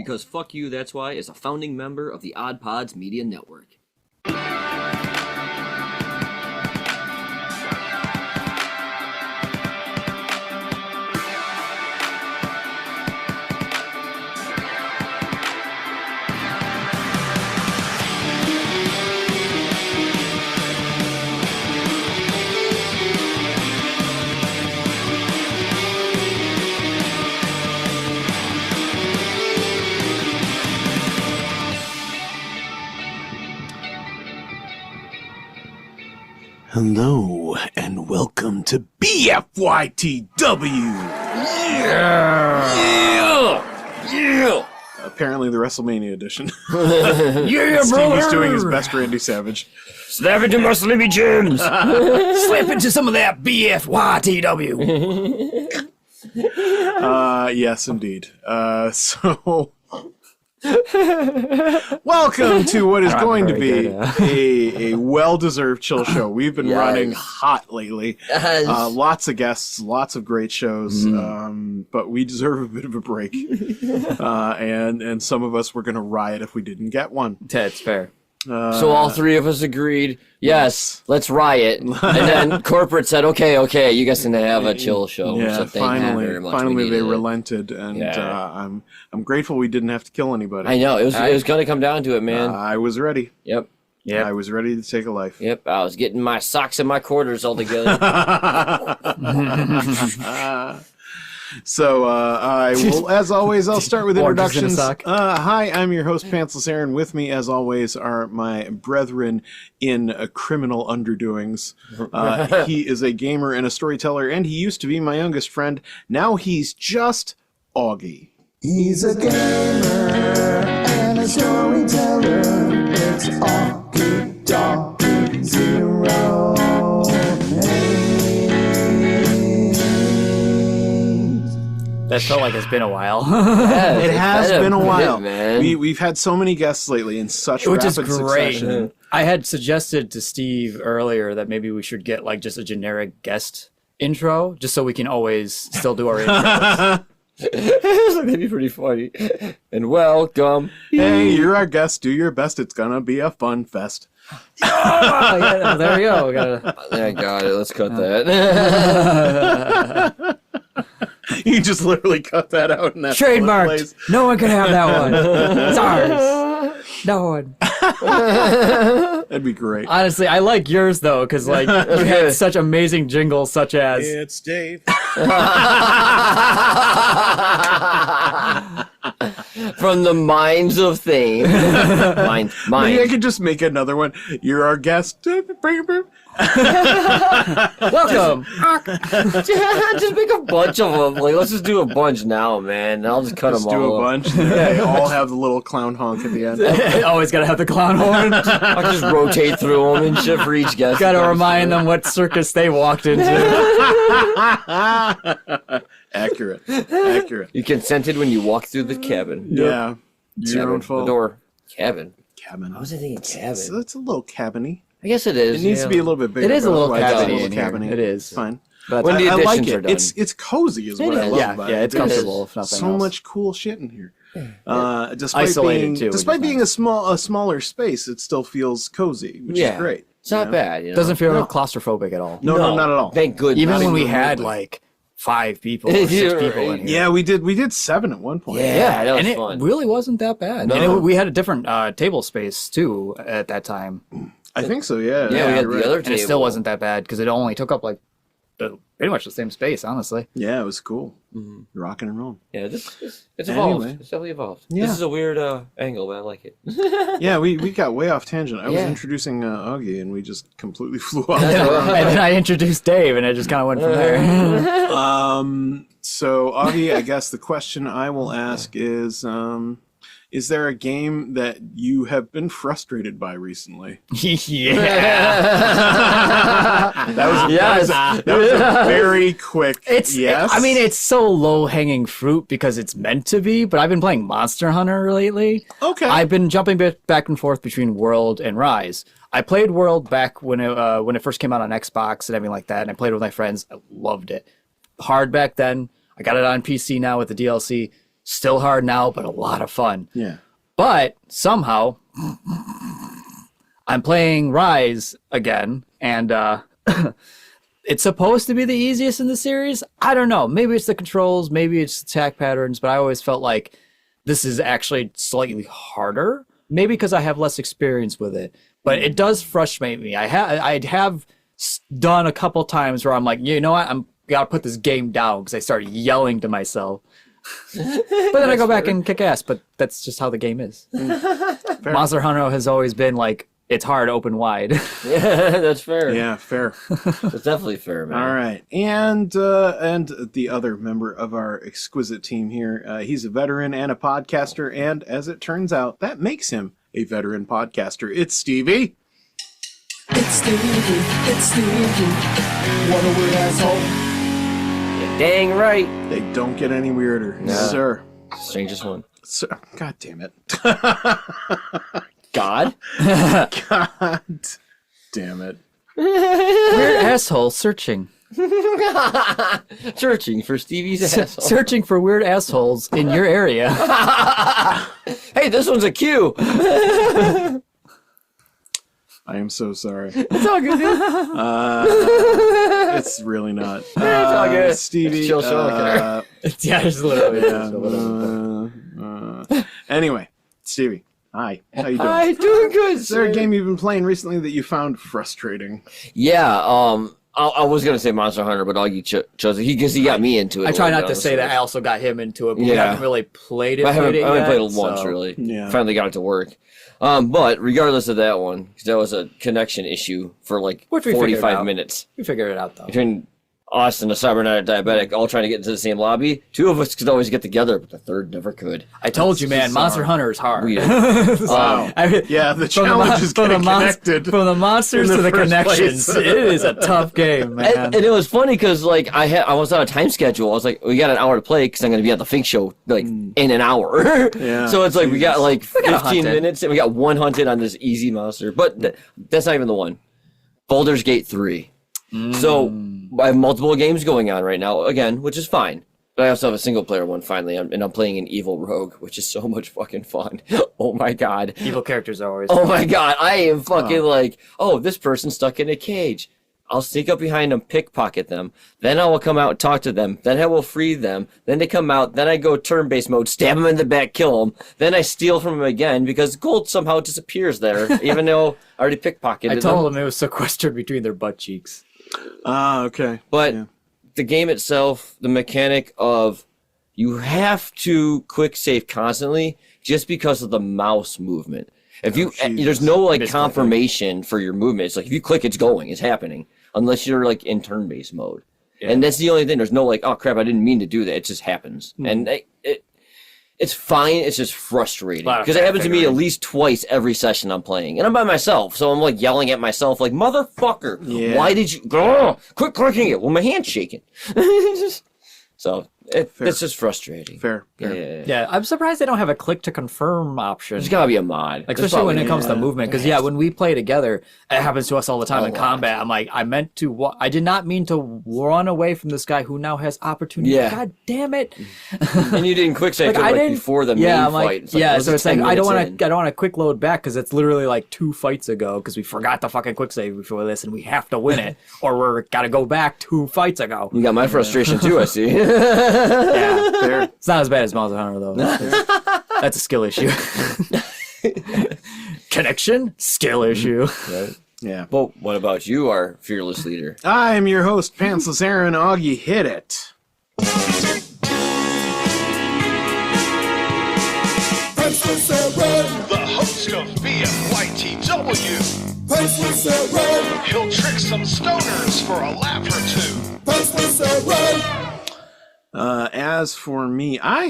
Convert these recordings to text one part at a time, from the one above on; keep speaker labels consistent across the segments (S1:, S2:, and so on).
S1: because Fuck You, That's Why is a founding member of the Odd Pods Media Network.
S2: Hello, and welcome to BFYTW!
S1: Yeah!
S2: Apparently the WrestleMania edition.
S1: Yeah,
S2: Stevie's doing his best Randy Savage.
S1: Snap into my Slimmy Jims!
S3: Slip into some of that BFYTW.
S2: Yes, indeed. Welcome to what is going to be a well-deserved chill show. We've been running hot lately. Lots of guests, lots of great shows, but we deserve a bit of a break. And some of us were going to riot if we didn't get one.
S3: That's fair.
S1: So all three of us agreed, yes, let's riot. And then corporate said, okay, you guys can have a chill show.
S2: Yeah,
S1: so thank you very much.
S2: finally they relented, and I'm grateful we didn't have to kill anybody.
S1: I know, it was going to come down to it, man.
S2: I was ready.
S1: Yep.
S2: I was ready to take a life.
S1: Yep, I was getting my socks and my quarters all together.
S2: So, I will, as always, I'll start with introductions. Hi, I'm your host, Pantsless Erin. With me, as always, are my brethren in criminal underdoings. He is a gamer and a storyteller, and he used to be my youngest friend. Now he's just Augie.
S4: He's a gamer and a storyteller. It's Augie Doggy 08.
S3: That felt like it's been a while.
S1: Yeah,
S2: It has been a while.
S1: Man.
S2: We've had so many guests lately in such
S3: Which
S2: rapid
S3: is great.
S2: succession.
S3: I had suggested to Steve earlier that maybe we should get like just a generic guest intro, just so we can always still do our intros.
S1: That'd be pretty funny. And welcome.
S2: Hey, you're our guest. Do your best. It's gonna be a fun fest.
S3: Oh, yeah, there we go. We gotta...
S1: I got it. Let's cut that.
S2: You just literally cut that out in that
S3: Trademarked. No one can have that one. It's ours. No one.
S2: That'd be great.
S3: Honestly, I like yours though, because like you had such amazing jingles, such as
S2: It's Dave.
S1: From the minds of things. Mind.
S2: Maybe I could just make another one. You're our guest.
S3: welcome.
S1: Just make a bunch of them. Like, let's just do a bunch now, man. I'll just cut
S2: Just
S1: them
S2: do
S1: all
S2: a
S1: up.
S2: bunch. They all have the little clown honk at the end.
S3: Always gotta have the clown horn.
S1: I'll just rotate through them and shit for each guest.
S3: Gotta remind them what circus they walked into.
S2: Accurate.
S1: You consented when you walked through the cabin.
S2: Yeah. It's your own
S1: The
S2: fault.
S1: door. Cabin.
S2: Cabin.
S1: I was thinking cabin.
S2: It's a little cabiny.
S1: I guess it is.
S2: It needs to be a little bit bigger.
S3: It is a
S2: but
S3: little
S2: otherwise
S3: cabiny
S2: it's
S3: in here.
S2: cabiny.
S3: It is.
S2: It's fine.
S3: But
S1: When the
S2: I like
S1: additions are
S2: it.
S1: done.
S2: It's cozy is what I love about it.
S3: yeah, it's
S2: There's
S3: comfortable if nothing
S2: so
S3: else.
S2: much cool shit in here. Despite
S3: Isolated,
S2: being,
S3: too, which
S2: despite
S3: is
S2: being
S3: nice.
S2: a smaller space, it still feels cozy, which is great.
S1: It's not bad. You know?
S3: Doesn't feel claustrophobic at all.
S2: No, not at all.
S1: Thank goodness.
S3: Even
S1: Not
S3: when we
S1: even
S3: had
S1: remotely.
S3: like 5 people or 6 people in here.
S2: Yeah, we did 7 at one point.
S1: Yeah, that was
S3: and
S1: fun.
S3: it really wasn't that bad.
S1: No.
S3: And we had a different table space too at that time.
S2: I think so. Yeah.
S1: Yeah, we had
S2: you're
S1: the other
S3: And
S1: table.
S3: it still wasn't that bad because it only took up like pretty much the same space, honestly.
S2: Yeah, it was cool. Rocking and rolling.
S1: Yeah, it's evolved.
S2: Anyway.
S1: It's definitely evolved.
S2: Yeah.
S1: This is a weird angle, but I like it.
S2: Yeah, we got way off tangent. I was
S1: Yeah.
S2: introducing Augie, and we just completely flew off.
S3: And then I introduced Dave, and it just kind of went from there.
S2: So, Augie, I guess the question I will ask is there a game that you have been frustrated by recently? That was a very quick yes.
S3: I mean, it's so low-hanging fruit because it's meant to be, but I've been playing Monster Hunter lately.
S2: Okay.
S3: I've been jumping back and forth between World and Rise. I played World back when it first came out on Xbox and everything like that, and I played it with my friends. I loved it. Hard back then. I got it on PC now with the DLC. Still hard now, but a lot of fun.
S2: Yeah.
S3: But somehow, I'm playing Rise again, and it's supposed to be the easiest in the series. I don't know. Maybe it's the controls, maybe it's attack patterns, but I always felt like this is actually slightly harder. Maybe because I have less experience with it, but it does frustrate me. I have done a couple times where I'm like, you know what, I'm gotta put this game down because I start yelling to myself. But then I go back and kick ass. But that's just how the game is. Monster Hunter has always been like, it's hard open wide.
S1: Yeah, that's fair.
S2: Yeah, fair.
S1: That's definitely fair, man.
S2: All right, and the other member of our exquisite team here, he's a veteran and a podcaster, and as it turns out, that makes him a veteran podcaster. It's Stevie.
S4: It's Stevie. It's Stevie. What a weird asshole.
S1: Dang right.
S2: They don't get any weirder,
S1: No.
S2: sir.
S1: Strangest one.
S2: Sir. God damn it.
S1: God?
S2: God damn it.
S3: Weird asshole searching.
S1: Searching for Stevie's asshole.
S3: Searching for weird assholes in your area.
S1: Hey, this one's a Q.
S2: I am so sorry.
S1: It's all good, dude.
S2: It's really not.
S1: It's all good.
S2: Stevie.
S1: It's chill show.
S3: Yeah, just literally.
S2: Anyway, Stevie. Hi. How you doing?
S1: Hi, doing good.
S2: Is there a game you've been playing recently that you found frustrating?
S1: Yeah, I was gonna say Monster Hunter, but Augie chose it because he got me into it.
S3: I try not to
S1: honestly.
S3: say that I also got him into it, but we
S1: Yeah.
S3: haven't really played it.
S1: I haven't
S3: yet,
S1: played it once,
S3: so-
S1: really.
S2: Yeah.
S1: Finally got it to work. But regardless of that one, because that was a connection issue for like
S3: Which we figured
S1: 45
S3: out.
S1: minutes.
S3: We figured it out, though.
S1: Between us and a cybernetic diabetic all trying to get into the same lobby, two of us could always get together, but the third never could.
S3: I told you, man, Monster Hunter is hard.
S1: Weird.
S2: Wow. Yeah, the challenge is getting connected.
S3: From the monsters
S2: in the
S3: to the
S2: first
S3: connections,
S2: place.
S3: it is a tough game, man.
S1: And it was funny because like I was on a time schedule. I was like, we got an hour to play because I'm going to be at the Fink Show like in an hour.
S2: Yeah.
S1: So it's like we got like
S3: got
S1: 15
S3: hunted.
S1: minutes and we got one hunted on this easy monster. But that's not even the one. Baldur's Gate 3. So I have multiple games going on right now again, which is fine. But I also have a single player one finally, and I'm playing an evil rogue, which is so much fucking fun. Oh my god.
S3: Evil characters are always.
S1: Oh my god, I am fucking like, oh, this person's stuck in a cage. I'll sneak up behind them, pickpocket them. Then I will come out and talk to them. Then I will free them. Then they come out. Then I go turn-based mode, stab them in the back, kill them. Then I steal from them again because gold somehow disappears there, even though I already pickpocketed
S3: I told them it was sequestered between their butt cheeks.
S2: Ah, okay.
S1: But
S2: Yeah.
S1: the game itself, the mechanic of you have to quick save constantly just because of the mouse movement. If you
S2: Jesus.
S1: there's no like
S3: Misclicking.
S1: confirmation for your movement. It's like if you click, it's going, it's happening, unless you're like in turn-based mode. And that's the only thing. There's no like, oh crap, I didn't mean to do that. It just happens, and it's fine. It's just frustrating
S3: Lot of
S1: because it happens to me at
S3: figuring.
S1: least twice every session I'm playing, and I'm by myself, so I'm like yelling at myself, like motherfucker,
S2: Yeah.
S1: why did you quit clicking it? Well, my hand's shaking. So it's just frustrating.
S2: Fair.
S1: Yeah.
S3: Yeah, I'm surprised they don't have a click to confirm option.
S1: There's gotta be a mod.
S3: Like,
S1: There's
S3: especially when
S1: probably-
S3: it comes to movement, because when we play together, it happens to us all the time in
S1: lot.
S3: combat. I'm like, I meant to, I did not mean to run away from this guy who now has opportunity.
S1: Yeah.
S3: God damn it!
S1: And you didn't quick save
S3: Like,
S1: till,
S3: I
S1: like
S3: didn't
S1: before the
S3: yeah,
S1: main
S3: I'm like,
S1: fight. It's
S3: yeah,
S1: those
S3: so
S1: are
S3: it's like
S1: 10
S3: I don't want
S1: minutes
S3: to, I don't want to quick load back because it's literally like 2 fights ago because we forgot to fucking quick save before this and we have to win it or we're gotta go back 2 fights ago.
S1: in. You got my frustration too. I see.
S3: Yeah,
S2: Fair.
S3: it's not as bad as Monster Hunter though. That's a skill issue. Connection, skill issue.
S2: Yeah.
S1: But what about you, our fearless leader?
S2: I am your host, Pantsless Erin. Augie, hit it.
S4: Pantsless Erin.
S5: The host of BFYTW.
S4: Pantsless Erin.
S5: He'll trick some stoners for a laugh or two.
S4: Pantsless Erin.
S2: As for me, I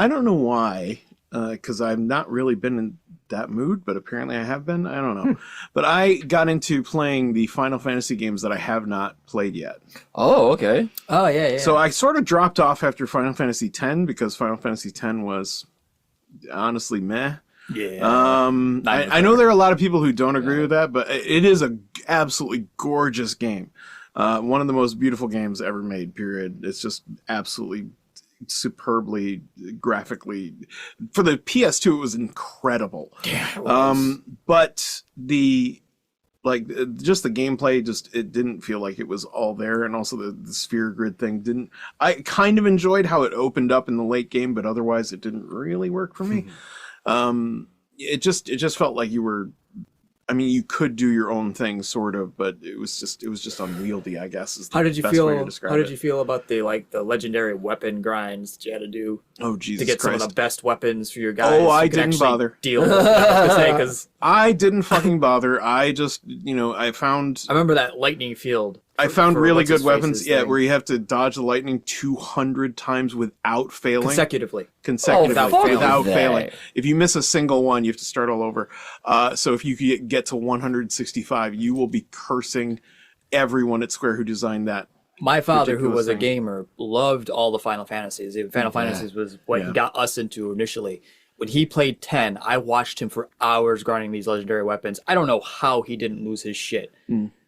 S2: don't know why, because I've not really been in that mood, but apparently I have been. I don't know. But I got into playing the Final Fantasy games that I have not played yet.
S1: Oh, okay.
S3: Oh yeah, yeah.
S2: So I sort of dropped off after Final Fantasy X because Final Fantasy X was honestly meh.
S3: yeah.
S2: I know there are a lot of people who don't agree with that, but it is a absolutely gorgeous game. One of the most beautiful games ever made, period. It's just absolutely superbly graphically. For the PS2, it was incredible.
S3: Yeah, it was.
S2: But just the gameplay, it didn't feel like it was all there, and also the sphere grid thing didn't. I kind of enjoyed how it opened up in the late game, but otherwise it didn't really work for me. It just felt like you were. I mean, you could do your own thing, sort of, but it was just unwieldy, I guess. Is the
S3: How did you
S2: best
S3: feel?
S2: way to describe
S3: How did
S2: it.
S3: you feel about the legendary weapon grinds that you had to do
S2: Oh, Jesus
S3: to get
S2: Christ.
S3: some of the best weapons for your guys?
S2: Oh, I
S3: who could
S2: didn't
S3: actually
S2: bother.
S3: Deal with it. Because
S2: I didn't fucking bother. I just, I found
S3: I remember that lightning field.
S2: really good
S3: what's-his-face's
S2: weapons. Yeah,
S3: thing.
S2: where you have to dodge the lightning 200 times without failing.
S3: consecutively.
S2: Consecutively,
S1: fuck
S2: without
S1: that.
S2: failing. If you miss a single one, you have to start all over. So if you get to 165, you will be cursing everyone at Square who designed that.
S3: My father, who
S2: ridiculous
S3: was a
S2: thing.
S3: gamer, loved all the Final Fantasies. Final Fantasies was what he got us into initially. When he played 10, I watched him for hours grinding these legendary weapons. I don't know how he didn't lose his shit.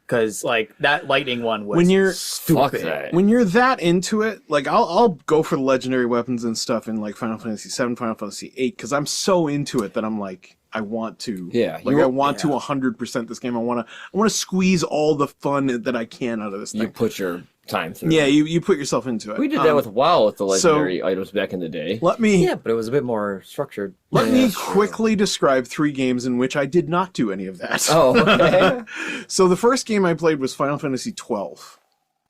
S3: Because, that lightning one was
S2: When you're
S1: Fuck
S3: stupid.
S1: that.
S2: when you're that into it, I'll go for the legendary weapons and stuff in Final Fantasy 7, Final Fantasy 8, because I'm so into it that I'm like, I want to.
S1: Yeah,
S2: I want to 100% this game. I want to squeeze all the fun that I can out of this
S1: You
S2: thing.
S1: put your time through.
S2: Yeah, you put yourself into it.
S1: We did that with WoW with the legendary items back in the day.
S2: Let me
S3: Yeah, but it was a bit more structured.
S2: let me quickly describe 3 games in which I did not do any of that.
S1: Oh, okay.
S2: So the first game I played was Final Fantasy 12,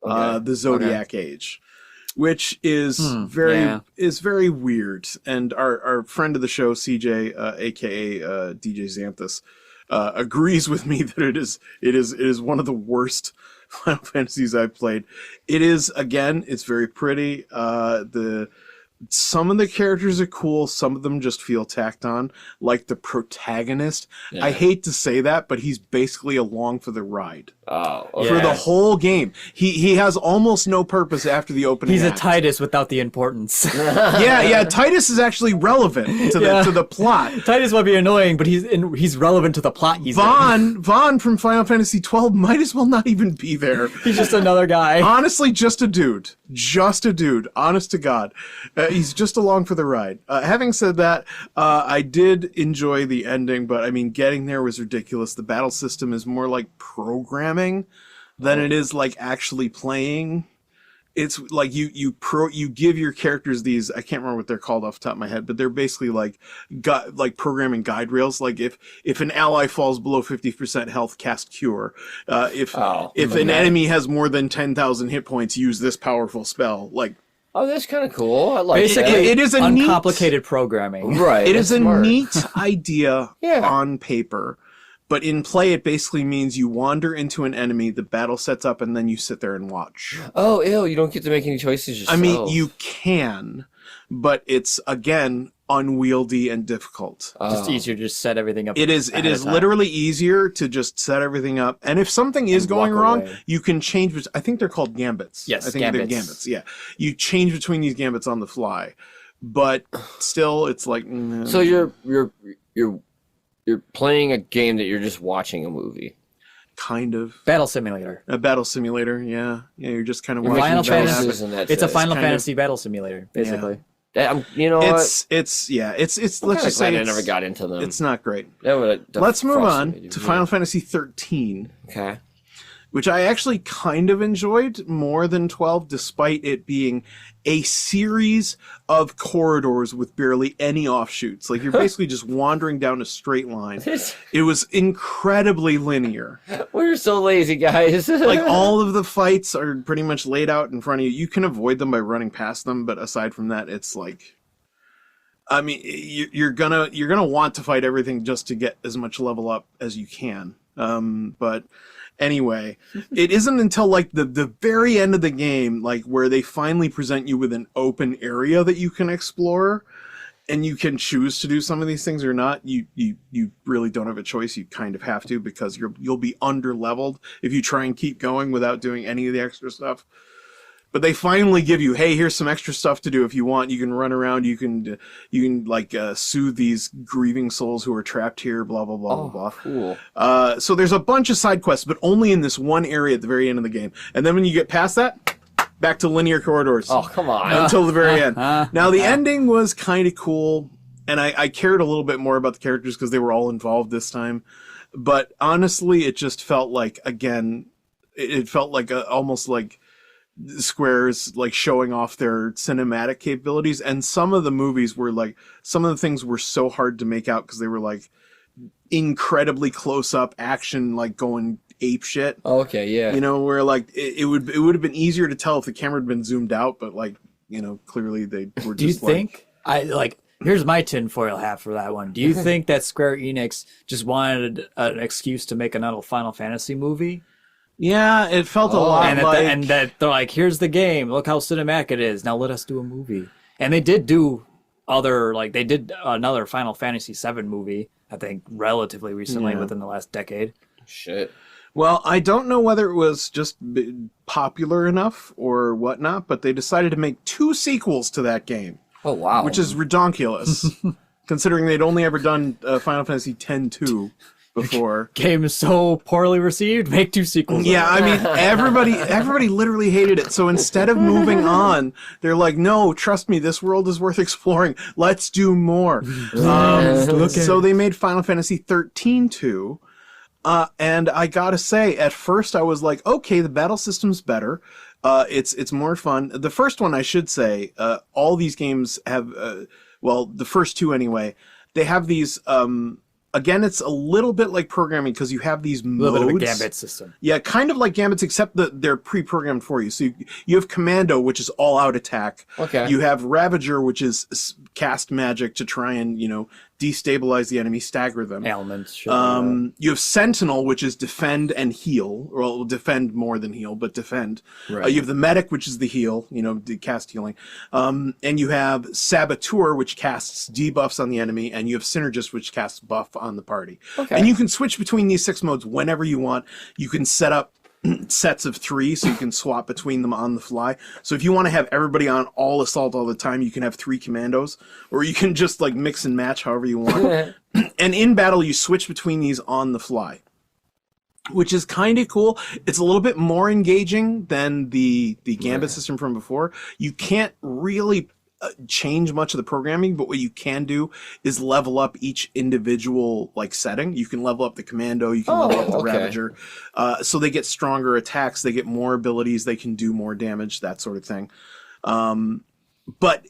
S2: the Zodiac Age, which is very weird. And our friend of the show, CJ, aka DJ Xanthus, agrees with me that it is one of the worst Final Fantasies I've played. It is, again, it's very pretty. Some of the characters are cool. Some of them just feel tacked on, like the protagonist.
S1: Yeah.
S2: I hate to say that, but he's basically along for the ride.
S1: Oh,
S2: For
S1: okay.
S2: the whole game. He has almost no purpose after the opening
S3: He's a
S2: act.
S3: Titus without the importance.
S2: Yeah, Titus is actually relevant to the plot.
S3: Titus might be annoying, but he's relevant to the plot he's in.
S2: Vaughn from Final Fantasy 12 might as well not even be there.
S3: He's just another guy.
S2: Honestly, just a dude. Honest to God. He's just along for the ride. Having said that, I did enjoy the ending, but I mean, getting there was ridiculous. The battle system is more like programming than it is like actually playing. It's like you give your characters these, I can't remember what they're called off the top of my head, but they're basically like programming guide rails. Like if an ally falls below 50% health, cast Cure. If an enemy has more than 10,000 hit points, use this powerful spell. Like,
S1: Oh, that's kind of cool. I like
S3: Basically,
S1: that.
S2: it is a
S3: uncomplicated programming.
S1: Right.
S2: It is
S1: that's
S2: a
S1: smart.
S2: neat idea
S1: Yeah.
S2: on paper, but in play, it basically means you wander into an enemy, the battle sets up, and then you sit there and watch.
S1: Oh, ew, you don't get to make any choices yourself.
S2: I mean, you can, but it's, again, unwieldy and difficult.
S3: Just easier to just set everything up.
S2: It is literally easier to just set everything up. And if something is going
S3: walk
S2: wrong,
S3: away.
S2: you can change. I think they're called gambits.
S3: Yes,
S2: I think they're
S3: gambits.
S2: gambits. Yeah. You change between these gambits on the fly. But still, it's like...
S1: So you're playing a game that you're just watching a movie.
S2: Kind of.
S3: Battle simulator.
S2: A battle simulator, yeah. Yeah, you're just kind of
S1: You're
S2: watching
S3: Final
S1: making
S2: battles
S3: Fantasy-
S1: choices and that's
S3: It's a
S1: it.
S3: Final
S2: kind of-
S3: Fantasy battle simulator, basically.
S1: You know what?
S2: It's let's just
S1: Kinda
S2: say
S1: glad I
S2: it's,
S1: never got into them.
S2: it's not great.
S1: That
S2: Let's move on
S1: frustrated
S2: to
S1: me.
S2: Final Fantasy 13,
S1: Okay.
S2: which I actually kind of enjoyed more than 12, despite it being a series of corridors with barely any offshoots. Like, you're basically just wandering down a straight line. It was incredibly linear.
S1: We're so lazy, guys.
S2: Like, all of the fights are pretty much laid out in front of you. You can avoid them by running past them, but aside from that, it's like... I mean, you're gonna want to fight everything just to get as much level up as you can. But anyway, it isn't until like the very end of the game, like where they finally present you with an open area that you can explore, and you can choose to do some of these things or not. You really don't have a choice. You kind of have to, because you'll be under leveled if you try and keep going without doing any of the extra stuff. But they finally give you, hey, here's some extra stuff to do if you want. You can run around. You can like soothe these grieving souls who are trapped here. Blah blah blah blah blah.
S1: Cool.
S2: So there's a bunch of side quests, but only in this one area at the very end of the game. And then when you get past that, back to linear corridors.
S1: Oh, come on.
S2: Until the very end. Now, the ending was kind of cool, and I cared a little bit more about the characters because they were all involved this time. But honestly, it just felt like, again, it felt like almost like Square's like showing off their cinematic capabilities. And some of the movies were like, some of the things were so hard to make out because they were like incredibly close up action, like going ape shit.
S1: Okay, yeah.
S2: You know, where like it would have been easier to tell if the camera had been zoomed out, but like, you know, clearly they were just
S3: Do you think here's my tinfoil hat for that one. Do you think that Square Enix just wanted an excuse to make another Final Fantasy movie?
S2: Yeah, it felt a lot
S3: and that they're like, here's the game. Look how cinematic it is. Now let us do a movie. And they did do they did another Final Fantasy VII movie, I think, relatively recently within the last decade.
S1: Shit.
S2: Well, I don't know whether it was just popular enough or whatnot, but they decided to make 2 sequels to that game.
S1: Oh, wow.
S2: Which is redonkulous, considering they'd only ever done Final Fantasy X-2 before.
S3: Game is so poorly received, make 2 sequels.
S2: Yeah, I mean, everybody literally hated it. So instead of moving on, they're like, no, trust me, this world is worth exploring. Let's do more. So they made Final Fantasy 13-2. And I gotta say, at first I was like, okay, the battle system's better. It's more fun. The first one, I should say, all these games have, the first 2 anyway, they have these, again, it's a little bit like programming because you have these modes.
S3: A little bit of a gambit system.
S2: Yeah, kind of like gambits, except that they're pre-programmed for you. So you have Commando, which is all-out attack.
S1: Okay.
S2: You have Ravager, which is cast magic to try and, you know, destabilize the enemy, stagger them.
S3: Ailments. Sure.
S2: You have Sentinel, which is defend and heal. Well, defend more than heal, but defend.
S1: Right.
S2: You have the Medic, which is the heal, you know, cast healing. And you have Saboteur, which casts debuffs on the enemy, and you have Synergist, which casts buff on the party.
S1: Okay.
S2: And you can switch between these 6 modes whenever you want. You can set up sets of 3 so you can swap between them on the fly. So if you want to have everybody on all assault all the time, you can have 3 commandos, or you can just like mix and match however you want. And in battle you switch between these on the fly, which is kind of cool. It's a little bit more engaging than the gambit system from before. You can't really change much of the programming, but what you can do is level up each individual like setting. You can level up the Commando, you can level up the Ravager, so they get stronger attacks, they get more abilities, they can do more damage, that sort of thing. But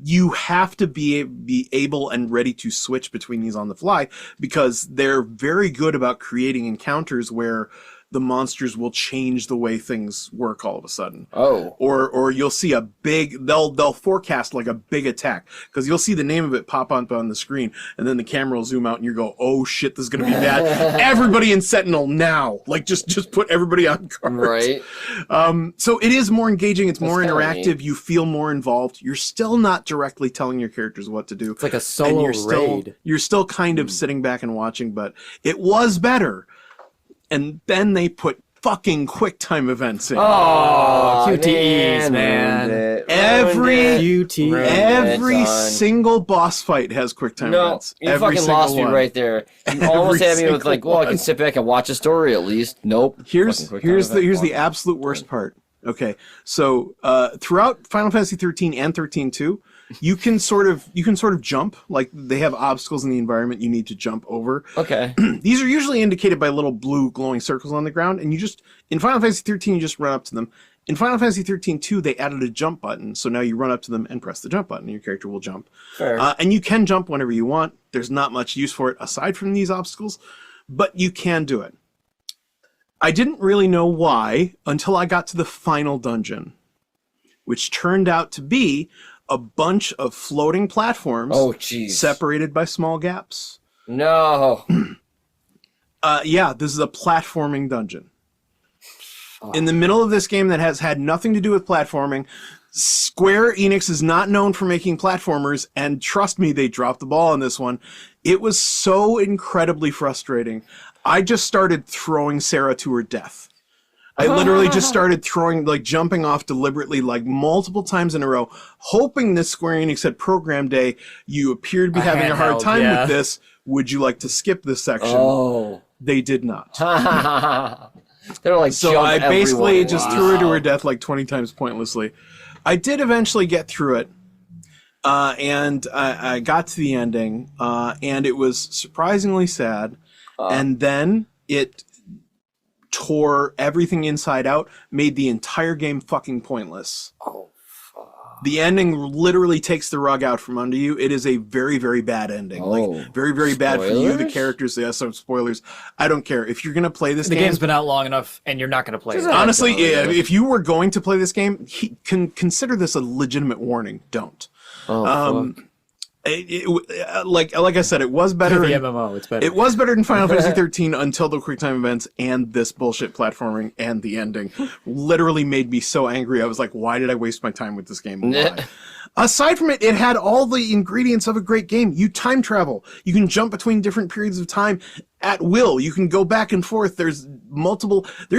S2: you have to be able and ready to switch between these on the fly, because they're very good about creating encounters where the monsters will change the way things work all of a sudden.
S1: Oh.
S2: Or you'll see a big, they'll forecast like a big attack, because you'll see the name of it pop up on the screen, and then the camera will zoom out and you go, oh shit, this is going to be bad. Everybody in Sentinel now. Like just put everybody on guard.
S1: Right.
S2: So it is more engaging. It's more
S1: kinda
S2: interactive.
S1: neat.
S2: You feel more involved. You're still not directly telling your characters what to do.
S3: It's like a solo raid.
S2: You're still kind of sitting back and watching, but it was better. And then they put fucking QuickTime events in.
S3: Oh, QTEs, man.
S2: Every single boss fight has QuickTime events.
S1: You fucking lost me right there. You almost had me with like, well, I can sit back and watch a story at least. Nope.
S2: Here's the absolute worst part. Okay, so throughout Final Fantasy 13 and 13-2, you can sort of jump. Like they have obstacles in the environment you need to jump over.
S1: Okay.
S2: These are usually indicated by little blue glowing circles on the ground, and in Final Fantasy 13 you just run up to them. In Final Fantasy 13-2, they added a jump button, so now you run up to them and press the jump button, and your character will jump.
S1: Fair.
S2: And you can jump whenever you want. There's not much use for it aside from these obstacles, but you can do it. I didn't really know why until I got to the final dungeon, which turned out to be a bunch of floating platforms separated by small gaps.
S1: No.
S2: Yeah, this is a platforming dungeon. In the middle of this game that has had nothing to do with platforming, Square Enix is not known for making platformers, and trust me, they dropped the ball on this one. It was so incredibly frustrating. I just started throwing Sarah to her death. I literally just started jumping off deliberately, like multiple times in a row, hoping this Square Enix had program day. You appear to be having a hard time with this. Would you like to skip this section?
S1: Oh.
S2: They did not.
S1: They're like,
S2: So
S1: jump
S2: I basically
S1: everyone.
S2: just threw her to her death like 20 times pointlessly. I did eventually get through it, and I got to the ending, and it was surprisingly sad. And then it tore everything inside out, made the entire game fucking pointless.
S1: Oh,
S2: the ending literally takes the rug out from under you. It is a very, very bad ending. Like, very, very bad for you, the
S1: Spoilers?
S2: characters. Yes, some spoilers. I don't care. If you're going to play this
S3: The
S2: game...
S3: game's been out long enough, and you're not going to play it.
S2: Honestly, yeah, if you were going to play this game, consider this a legitimate warning. Don't.
S1: Oh, fuck.
S2: Like I said, it was better.
S3: The MMO, it's better.
S2: It was better than Final Fantasy 13 until the quick time events and this bullshit platforming and the ending literally made me so angry. I was like, why did I waste my time with this game? Why? Aside from it, it had all the ingredients of a great game. You time travel. You can jump between different periods of time at will. You can go back and forth. There's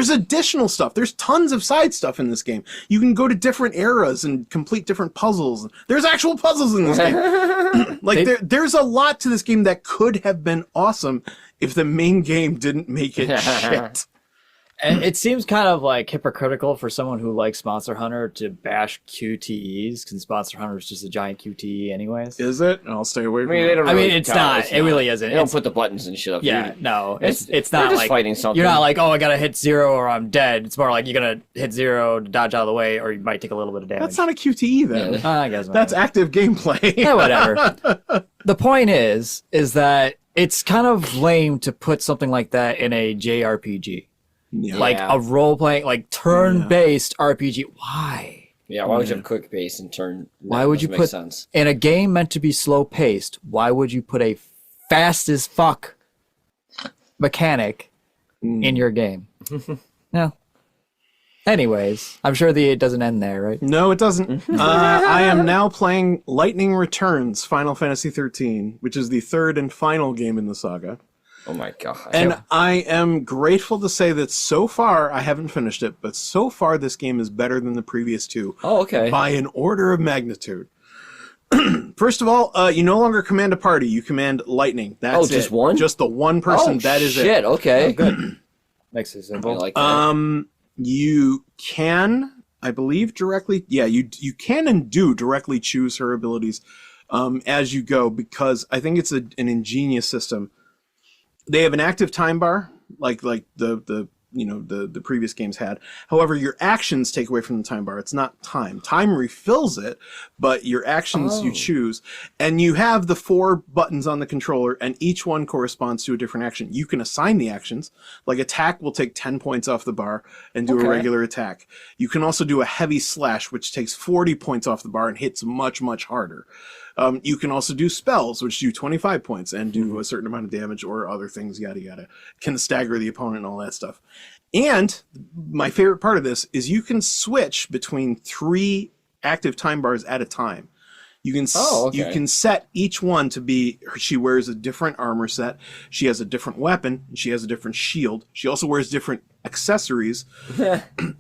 S2: additional stuff. There's tons of side stuff in this game. You can go to different eras and complete different puzzles. There's actual puzzles in this game. There's a lot to this game that could have been awesome if the main game didn't make it shit.
S3: And it seems kind of like hypocritical for someone who likes Monster Hunter to bash QTEs, because Monster Hunter is just a giant QTE anyways.
S2: Is it? I'll stay away from
S1: I mean,
S2: it.
S1: they don't
S3: I mean,
S1: really
S3: it's
S1: count.
S3: not. It really isn't.
S1: They don't
S3: It's,
S1: put the buttons and shit up.
S3: yeah, no. It's
S1: they're
S3: not
S1: just
S3: like
S1: fighting something.
S3: You're not like, oh, I gotta hit 0 or I'm dead. It's more like you're gonna hit 0 to dodge out of the way, or you might take a little bit of damage.
S2: That's not a QTE then.
S3: I guess not.
S2: That's active gameplay.
S3: Yeah, whatever. The point is that it's kind of lame to put something like that in a JRPG.
S2: Yeah.
S3: Like a role-playing, like turn-based RPG. Why?
S1: Yeah, why would you have quick pace and turn?
S3: Why would you
S1: make
S3: put
S1: sense?
S3: in a game meant to be slow-paced? Why would you put a fast-as-fuck mechanic in your game? No. Anyways, I'm sure it doesn't end there, right?
S2: No, it doesn't. I am now playing Lightning Returns Final Fantasy 13, which is the third and final game in the saga.
S1: Oh my god!
S2: And I am grateful to say that so far, I haven't finished it, but so far this game is better than the previous two.
S1: Oh, okay.
S2: By an order of magnitude. First of all, you no longer command a party, you command Lightning. That's
S1: just
S2: it.
S1: one?
S2: Just the one person,
S1: Oh,
S2: that is
S1: shit,
S2: it.
S1: okay.
S3: Good. Makes it
S1: I
S3: simple.
S1: like that.
S2: You can, I believe, directly... Yeah, you can and do directly choose her abilities as you go, because I think it's an ingenious system. They have an active time bar, like the previous games had. However, your actions take away from the time bar. It's not time. Time refills it, but your actions you choose. And you have the 4 buttons on the controller, and each one corresponds to a different action. You can assign the actions. Like attack will take 10 points off the bar and do a regular attack. You can also do a heavy slash, which takes 40 points off the bar and hits much, much harder. You can also do spells, which do 25 points and do a certain amount of damage or other things, yada, yada. Can stagger the opponent and all that stuff. And my favorite part of this is you can switch between 3 active time bars at a time. You can you can set each one to be, she wears a different armor set, she has a different weapon, she has a different shield, she also wears different accessories.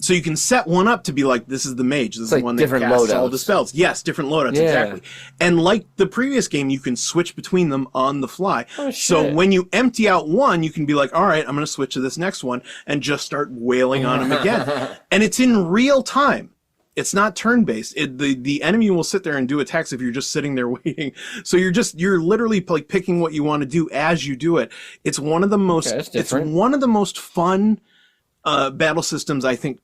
S2: So you can set one up to be like, this is the mage, this is the one that casts all the spells. Yes, different loadouts, exactly. And like the previous game, you can switch between them on the fly. So when you empty out one, you can be like, all right, I'm going to switch to this next one and just start wailing on them again. And it's in real time. It's not turn-based. The enemy will sit there and do attacks if you're just sitting there waiting. So you're literally like picking what you want to do as you do it. It's one of the most fun battle systems I think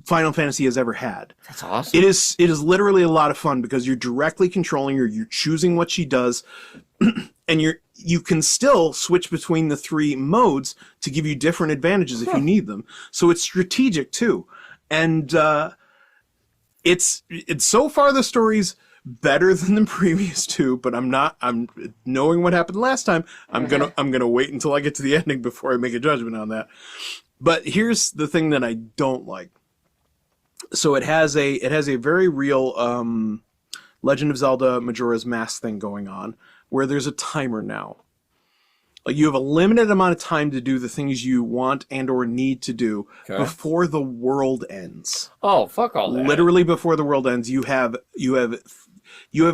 S2: Final Fantasy has ever had.
S1: That's awesome.
S2: It is literally a lot of fun because you're directly controlling her, you're choosing what she does, and you can still switch between the 3 modes to give you different advantages if you need them. So it's strategic too. And it's so far the story's better than the previous 2, but I'm knowing what happened last time, I'm gonna wait until I get to the ending before I make a judgment on that. But here's the thing that I don't like. So it has a very real Legend of Zelda Majora's Mask thing going on, where there's a timer now. Like you have a limited amount of time to do the things you want and or need to do before the world ends.
S1: Oh, fuck all that.
S2: Literally before the world ends, you have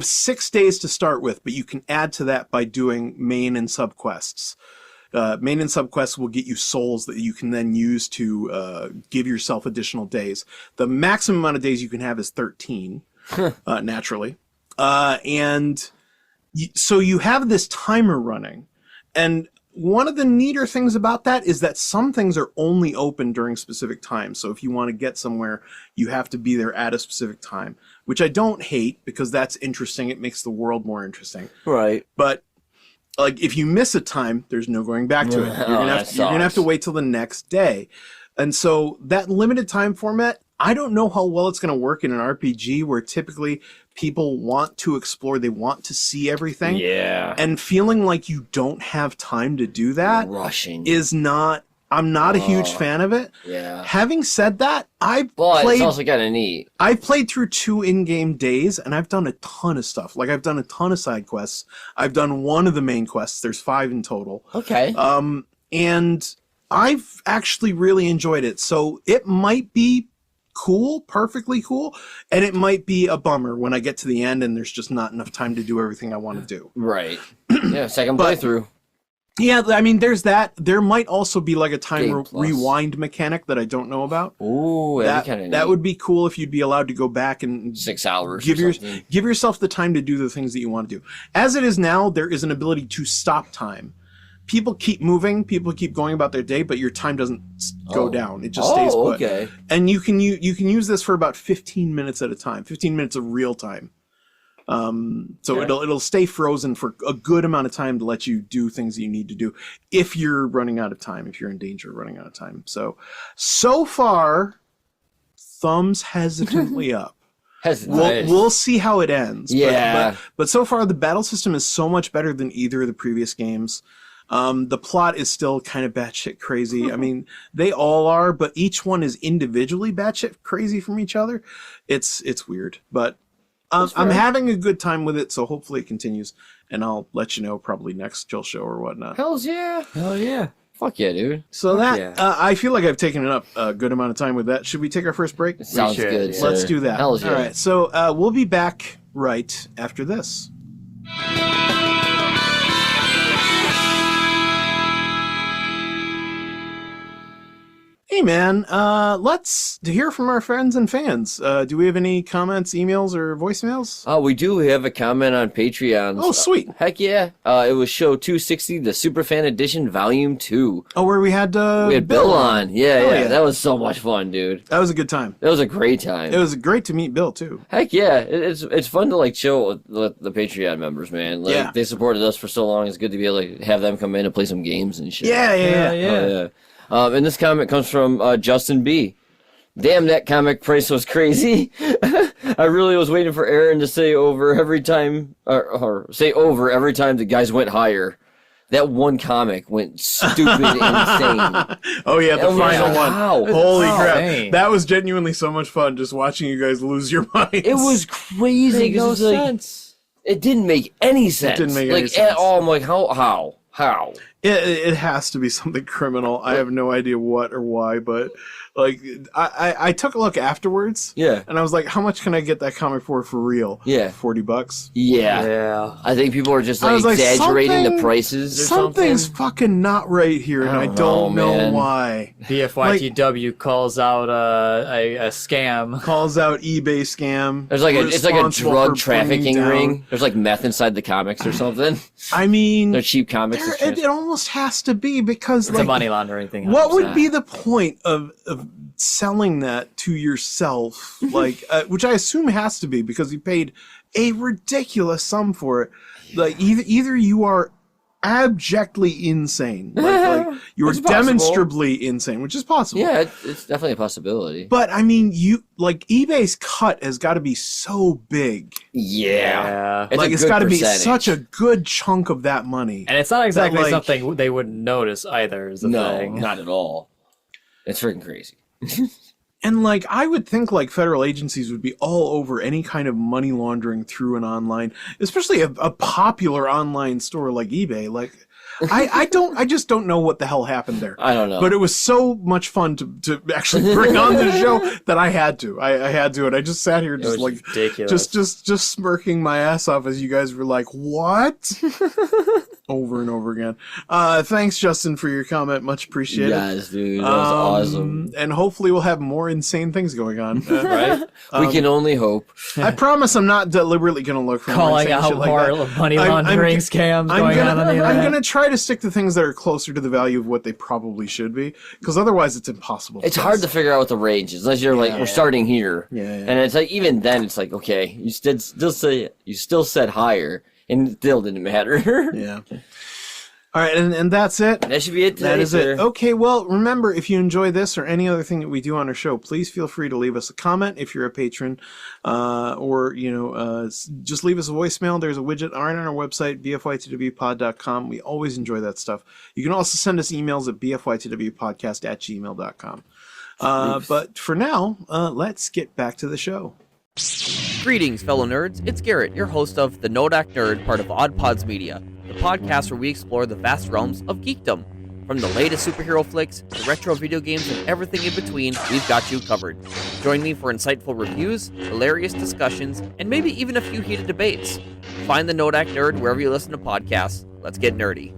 S2: 6 days to start with, but you can add to that by doing main and sub quests. Main and subquests will get you souls that you can then use to give yourself additional days. The maximum amount of days you can have is 13, naturally. So you have this timer running. And one of the neater things about that is that some things are only open during specific times. So if you want to get somewhere, you have to be there at a specific time, which I don't hate because that's interesting. It makes the world more interesting.
S1: Right.
S2: But like if you miss a time, there's no going back to it. You're gonna have to wait till the next day. And so that limited time format, I don't know how well it's going to work in an RPG where typically people want to explore, they want to see everything.
S1: Yeah.
S2: And feeling like you don't have time to do that
S1: rushing
S2: I'm not a huge fan of it.
S1: Yeah.
S2: Having said that,
S1: it's also kind of neat.
S2: I've played through 2 in-game days and I've done a ton of stuff. Like I've done a ton of side quests. I've done one of the main quests. There's 5 in total.
S1: Okay.
S2: And I've actually really enjoyed it. So it might be cool, perfectly cool, and it might be a bummer when I get to the end and there's just not enough time to do everything I want to do.
S1: Right. Yeah, second playthrough.
S2: Yeah, I mean, there's that. There might also be like a time rewind mechanic that I don't know about.
S1: Ooh,
S2: that would be cool if you'd be allowed to go back and
S1: 6 hours.
S2: Give yourself the time to do the things that you want to do. As it is now, there is an ability to stop time. People keep moving, people keep going about their day, but your time doesn't go down. It just stays put.
S1: Okay.
S2: And you can use this for about 15 minutes at a time. 15 minutes of real time. So it'll stay frozen for a good amount of time to let you do things that you need to do if you're running out of time, if you're in danger of running out of time. So far, thumbs hesitantly up. We'll see how it ends.
S1: Yeah.
S2: But so far, the battle system is so much better than either of the previous games. The plot is still kind of batshit crazy. I mean, they all are, but each one is individually batshit crazy from each other. It's weird, but I'm having a good time with it, so hopefully it continues, and I'll let you know probably next Jill show or whatnot.
S1: Hells yeah.
S3: Hell yeah.
S1: Fuck yeah, dude.
S2: So I feel like I've taken up a good amount of time with that. Should we take our first break?
S1: Sounds good.
S2: Let's do that.
S1: Hells yeah.
S2: All right, so we'll be back right after this. Hey man, let's hear from our friends and fans. Do we have any comments, emails, or voicemails?
S1: Oh, we do. We have a comment on Patreon.
S2: Oh, sweet.
S1: Heck yeah. It was show 260, the Superfan Edition, Volume 2.
S2: Oh, where we had
S1: Bill on. Yeah. That was so much fun, dude.
S2: That was a good time.
S1: That was a great time.
S2: It was great to meet Bill, too.
S1: Heck yeah. It's fun to, like, chill with the Patreon members, man. Like, they supported us for so long. It's good to be able to have them come in and play some games and shit.
S2: Yeah.
S1: And this comment comes from Justin B. Damn, that comic price was crazy. I really was waiting for Erin to say over every time, or say over every time the guys went higher. That one comic went stupid insane.
S2: Oh yeah, the final one.
S1: How?
S2: Holy crap.
S3: Dang.
S2: That was genuinely so much fun just watching you guys lose your minds.
S1: It was crazy.
S3: Made no sense.
S1: It didn't make any sense.
S2: It didn't make any sense.
S1: At all. I'm like, how?
S2: It has to be something criminal. I have no idea what or why, but like I took a look afterwards.
S1: Yeah.
S2: And I was like, how much can I get that comic for real?
S1: Yeah.
S2: $40.
S1: Yeah. I think people are just like exaggerating the prices or something.
S2: Something's fucking not right here, and I don't know why.
S3: BFYTW calls out a scam.
S2: Calls out eBay scam.
S1: There's like it's like a drug trafficking ring. There's like meth inside the comics or something.
S2: I mean,
S1: they're cheap comics.
S2: It almost has to be because
S3: it's a money laundering thing. 100%.
S2: What would be the point of selling that to yourself? Like, which I assume has to be because you paid a ridiculous sum for it. Like either you are abjectly insane, like you are demonstrably insane, which is possible.
S1: Yeah, it's definitely a possibility.
S2: But I mean, eBay's cut has got to be so big.
S1: Yeah.
S2: It's got to be such a good chunk of that money.
S3: And it's not exactly something they wouldn't notice either, is the thing.
S1: No, not at all. It's freaking crazy.
S2: And like, I would think like federal agencies would be all over any kind of money laundering through an online, especially a popular online store like eBay. Like, I just don't know what the hell happened there.
S1: I don't know.
S2: But it was so much fun to actually bring on the show that I had to. I had to, and I just sat here just like
S3: ridiculous.
S2: just smirking my ass off as you guys were like, what? over and over again. Thanks, Justin, for your comment. Much appreciated.
S1: Yes, dude. That was awesome.
S2: And hopefully we'll have more insane things going on.
S1: Right? We can only hope.
S2: I promise I'm not deliberately going to look for more
S3: Calling
S2: insane
S3: out
S2: shit like
S3: more
S2: that.
S3: money laundering scams going on the internet.
S2: I'm going to try to stick to things that are closer to the value of what they probably should be, because otherwise it's impossible.
S1: It's hard to figure out what the range is, unless you're like, we're starting here.
S2: Yeah.
S1: And it's like, even then, it's like, okay, you still said higher, and it still didn't matter.
S2: Yeah. All right, and that's it.
S1: That should be it today,
S2: That is
S1: sir.
S2: it. Okay, well, remember, if you enjoy this or any other thing that we do on our show, please feel free to leave us a comment if you're a patron, or, just leave us a voicemail. There's a widget right on our website, bfytwpod.com. We always enjoy that stuff. You can also send us emails at bfytwpodcast@gmail.com. But for now, let's get back to the show.
S6: Greetings, fellow nerds. It's Garrett, your host of The Nodak Nerd, part of Odd Pods Media, the podcast where we explore the vast realms of geekdom. From the latest superhero flicks to retro video games and everything in between, we've got you covered. Join me for insightful reviews, hilarious discussions, and maybe even a few heated debates. Find The Nodak Nerd wherever you listen to podcasts. Let's get nerdy.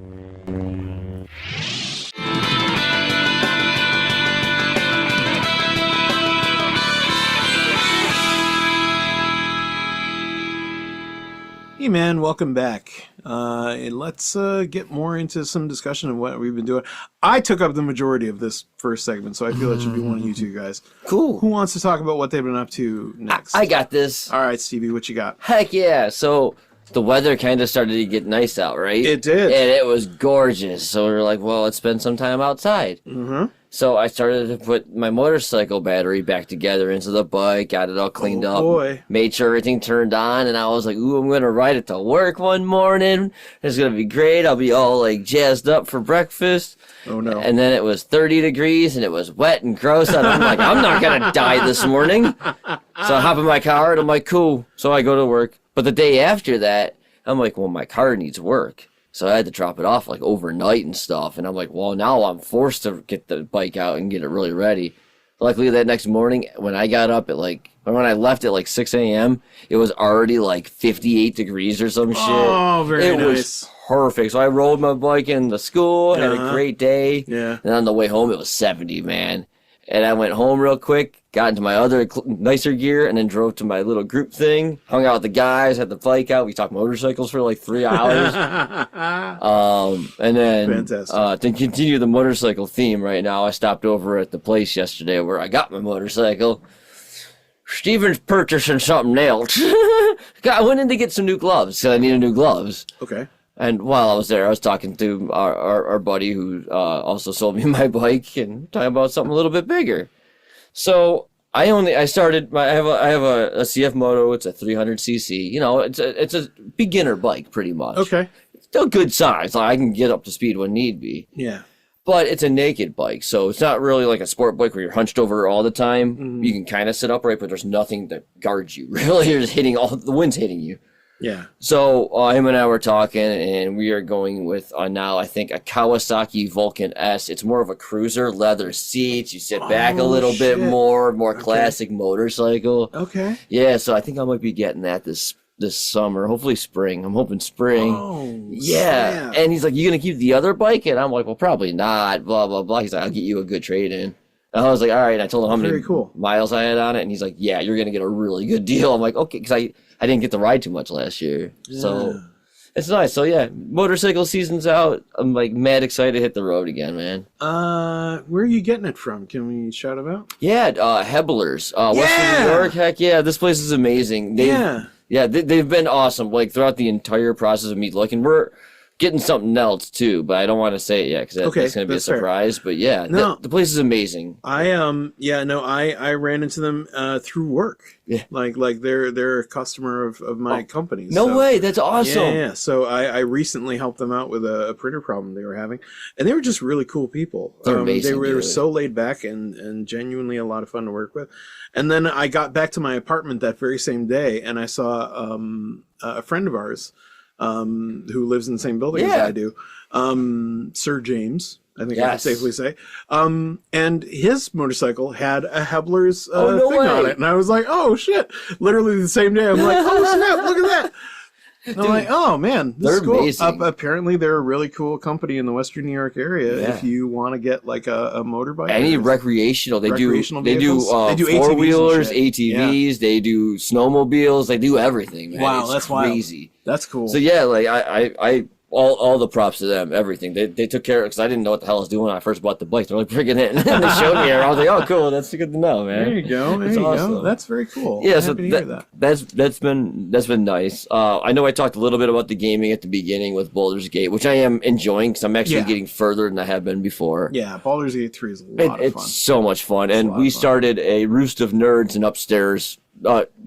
S2: Hey man, welcome back. Let's get more into some discussion of what we've been doing. I took up the majority of this first segment, so I feel it should be one of you two guys.
S1: Cool.
S2: Who wants to talk about what they've been up to next?
S1: I got this.
S2: All right, Stevie, what you got?
S1: Heck yeah. So the weather kind of started to get nice out, right?
S2: It did.
S1: And it was gorgeous. So we were like, well, let's spend some time outside.
S2: Mm-hmm.
S1: So I started to put my motorcycle battery back together into the bike, got it all cleaned up,
S2: boy.
S1: made sure everything turned on, and I was like, ooh, I'm going to ride it to work one morning. It's going to be great. I'll be all like jazzed up for breakfast.
S2: Oh, no.
S1: And then it was 30 degrees, and it was wet and gross, and I'm like, I'm not going to die this morning. So I hop in my car, and I'm like, cool. So I go to work. But the day after that, I'm like, well, my car needs work. So I had to drop it off like overnight and stuff. And I'm like, well, now I'm forced to get the bike out and get it really ready. Luckily, that next morning, when I got up at when I left at like 6 a.m., it was already like 58 degrees or some shit.
S2: Oh, very nice.
S1: It was perfect. So I rolled my bike into school, had a great day.
S2: Yeah.
S1: And on the way home, it was 70, man. And I went home real quick, got into my other nicer gear, and then drove to my little group thing. Hung out with the guys, had the bike out. We talked motorcycles for like 3 hours. And then
S2: Fantastic.
S1: to continue the motorcycle theme right now, I stopped over at the place yesterday where I got my motorcycle. Steven's purchasing something else. I went in to get some new gloves because I needed new gloves.
S2: Okay.
S1: And while I was there, I was talking to our buddy who also sold me my bike and talking about something a little bit bigger. So I have a CF Moto. It's a 300cc. You know, it's a beginner bike pretty much.
S2: Okay.
S1: It's still good size. Like, I can get up to speed when need be.
S2: Yeah.
S1: But it's a naked bike, so it's not really like a sport bike where you're hunched over all the time.
S2: Mm-hmm.
S1: You can kind of sit upright, but there's nothing that guards you. Really, you're just the wind's hitting you.
S2: Yeah.
S1: So him and I were talking, and we are going with now I think a Kawasaki Vulcan S. It's more of a cruiser, leather seats. You sit back a little bit more classic motorcycle.
S2: Okay.
S1: Yeah, so I think I might be getting that this summer, hopefully spring. I'm hoping spring.
S2: Oh,
S1: yeah.
S2: snap.
S1: And he's like, "You gonna keep the other bike?" And I'm like, "Well, probably not." Blah blah blah. He's like, "I'll get you a good trade in." And I was like, "All right." And I told him how many miles I had on it, and he's like, "Yeah, you're gonna get a really good deal." I'm like, "Okay," because I didn't get to ride too much last year, so it's nice. So yeah, motorcycle season's out. I'm like mad excited to hit the road again, man.
S2: Where are you getting it from? Can we shout it out?
S1: Yeah, Hebblers, Western New York. Heck yeah, this place is amazing. They've been awesome. Like throughout the entire process of me looking, we're getting something else too, but I don't want to say it yet because that's going to be a surprise. Fair. But yeah, the place is amazing.
S2: I ran into them through work.
S1: Yeah,
S2: like they're a customer of my company.
S1: No way, that's awesome.
S2: Yeah. So I recently helped them out with a printer problem they were having, and they were just really cool people.
S1: They're amazing.
S2: They were so laid back and genuinely a lot of fun to work with. And then I got back to my apartment that very same day, and I saw a friend of ours. Who lives in the same building as I do, Sir James, I think I can safely say. And his motorcycle had a Hebblers thing on it. And I was like, oh shit, literally the same day. I'm like, oh snap, look at that. And I'm like, oh man, this
S1: they're
S2: is cool.
S1: amazing.
S2: Apparently, they're a really cool company in the Western New York area.
S1: Yeah.
S2: If you want to get like a motorbike,
S1: Any
S2: or
S1: recreational, they do
S2: vehicles? They do ATVs
S1: four
S2: and
S1: wheelers,
S2: shit.
S1: ATVs, they do snowmobiles, they do everything. Man.
S2: Wow,
S1: it's
S2: that's
S1: crazy.
S2: Wild. That's cool.
S1: So yeah, like I all the props to them, everything. They took care of it because I didn't know what the hell I was doing when I first bought the bike. They're like, bring it in. And they showed me, and I was like, oh, cool, that's good to know, man.
S2: There you go. There
S1: It's
S2: you go.
S1: awesome.
S2: That's very cool.
S1: Yeah,
S2: I'm
S1: so
S2: happy to hear that.
S1: that's been nice. I know I talked a little bit about the gaming at the beginning with Baldur's Gate, which I am enjoying because I'm actually getting further than I have been before.
S2: Yeah, Baldur's Gate 3 is a lot of fun.
S1: It's so much fun, and
S2: lot
S1: we
S2: of fun.
S1: started a Roost of Nerds and Upstairs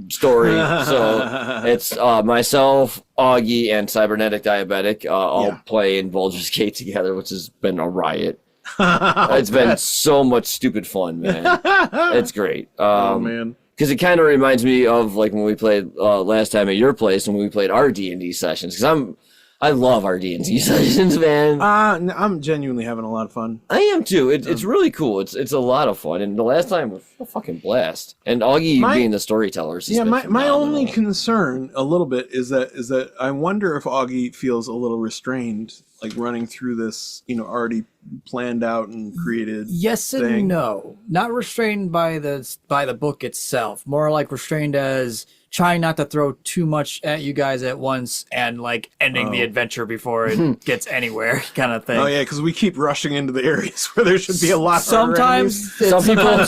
S1: story. So it's myself, Augie, and Cybernetic Diabetic all playing Baldur's Gate together, which has been a riot. It's been so much stupid fun, man. It's great.
S2: Oh man.
S1: Because it kind of reminds me of like when we played last time at your place when we played our D&D sessions. Because I love our D&D sessions, man.
S2: I'm genuinely having a lot of fun.
S1: I am too. It's really cool. It's a lot of fun. And the last time was a fucking blast. And Augie being the storyteller.
S2: My only concern a little bit is that I wonder if Augie feels a little restrained, like running through this, already planned out and created.
S3: Yes and
S2: thing.
S3: no. Not restrained by the book itself. More like restrained as trying not to throw too much at you guys at once and like ending the adventure before it gets anywhere, kind of thing.
S2: Oh yeah, because we keep rushing into the areas where there should be a lot.
S3: Sometimes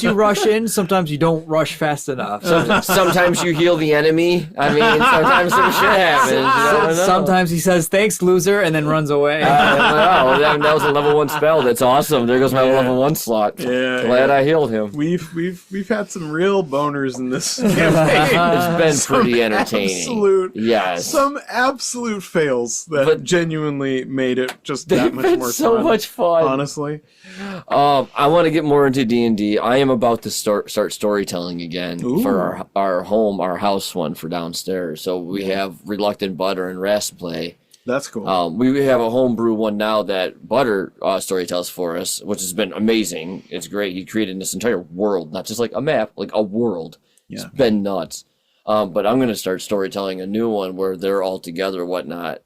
S3: you rush in, sometimes you don't rush fast enough.
S1: Sometimes you heal the enemy. I mean, sometimes some shit happens. You don't know.
S3: Sometimes he says thanks, loser, and then runs away.
S1: That was a level 1 spell. That's awesome. There goes my level 1 slot.
S2: Yeah,
S1: Glad I healed him.
S2: We've had some real boners in this campaign.
S1: It's been pretty entertaining.
S2: Some absolute fails that genuinely made it just that much more
S1: so
S2: fun.
S1: much fun.
S2: Honestly.
S1: I want to get more into D&D. I am about to start storytelling again for our house one for downstairs. So we have Reluctant Butter and Rast play.
S2: That's cool.
S1: We have a homebrew one now that Butter storytells for us, which has been amazing. It's great. He created this entire world, not just like a map, like a world.
S2: Yeah.
S1: It's been nuts. But I'm going to start storytelling a new one where they're all together, whatnot.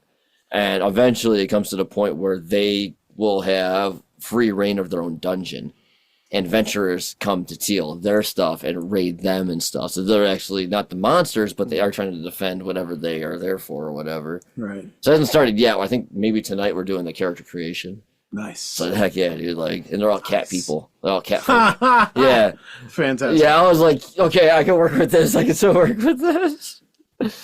S1: And eventually it comes to the point where they will have free reign of their own dungeon. And adventurers come to steal their stuff and raid them and stuff. So they're actually not the monsters, but they are trying to defend whatever they are there for or whatever.
S2: Right.
S1: So it hasn't started yet. I think maybe tonight we're doing the character creation.
S2: Nice.
S1: So heck yeah, dude. Like, and they're all cat people. They're all cat folk. Yeah.
S2: Fantastic.
S1: Yeah, I was like, okay, I can work with this. I can still work with this.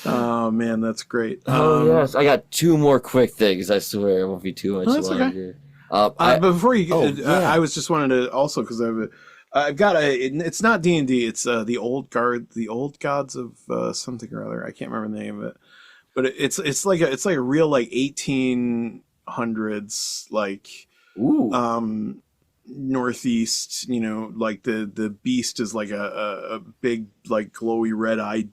S2: Oh man, that's great.
S1: Yes. I got 2 more quick things. I swear it won't be too much
S2: that's
S1: longer.
S2: But before you get,
S1: yeah.
S2: I was just wanted to also, because I've got it's not D&D, it's the old gods of something or other. I can't remember the name of it, but it's like a real like 1800s like northeast, like the beast is like a big like glowy red-eyed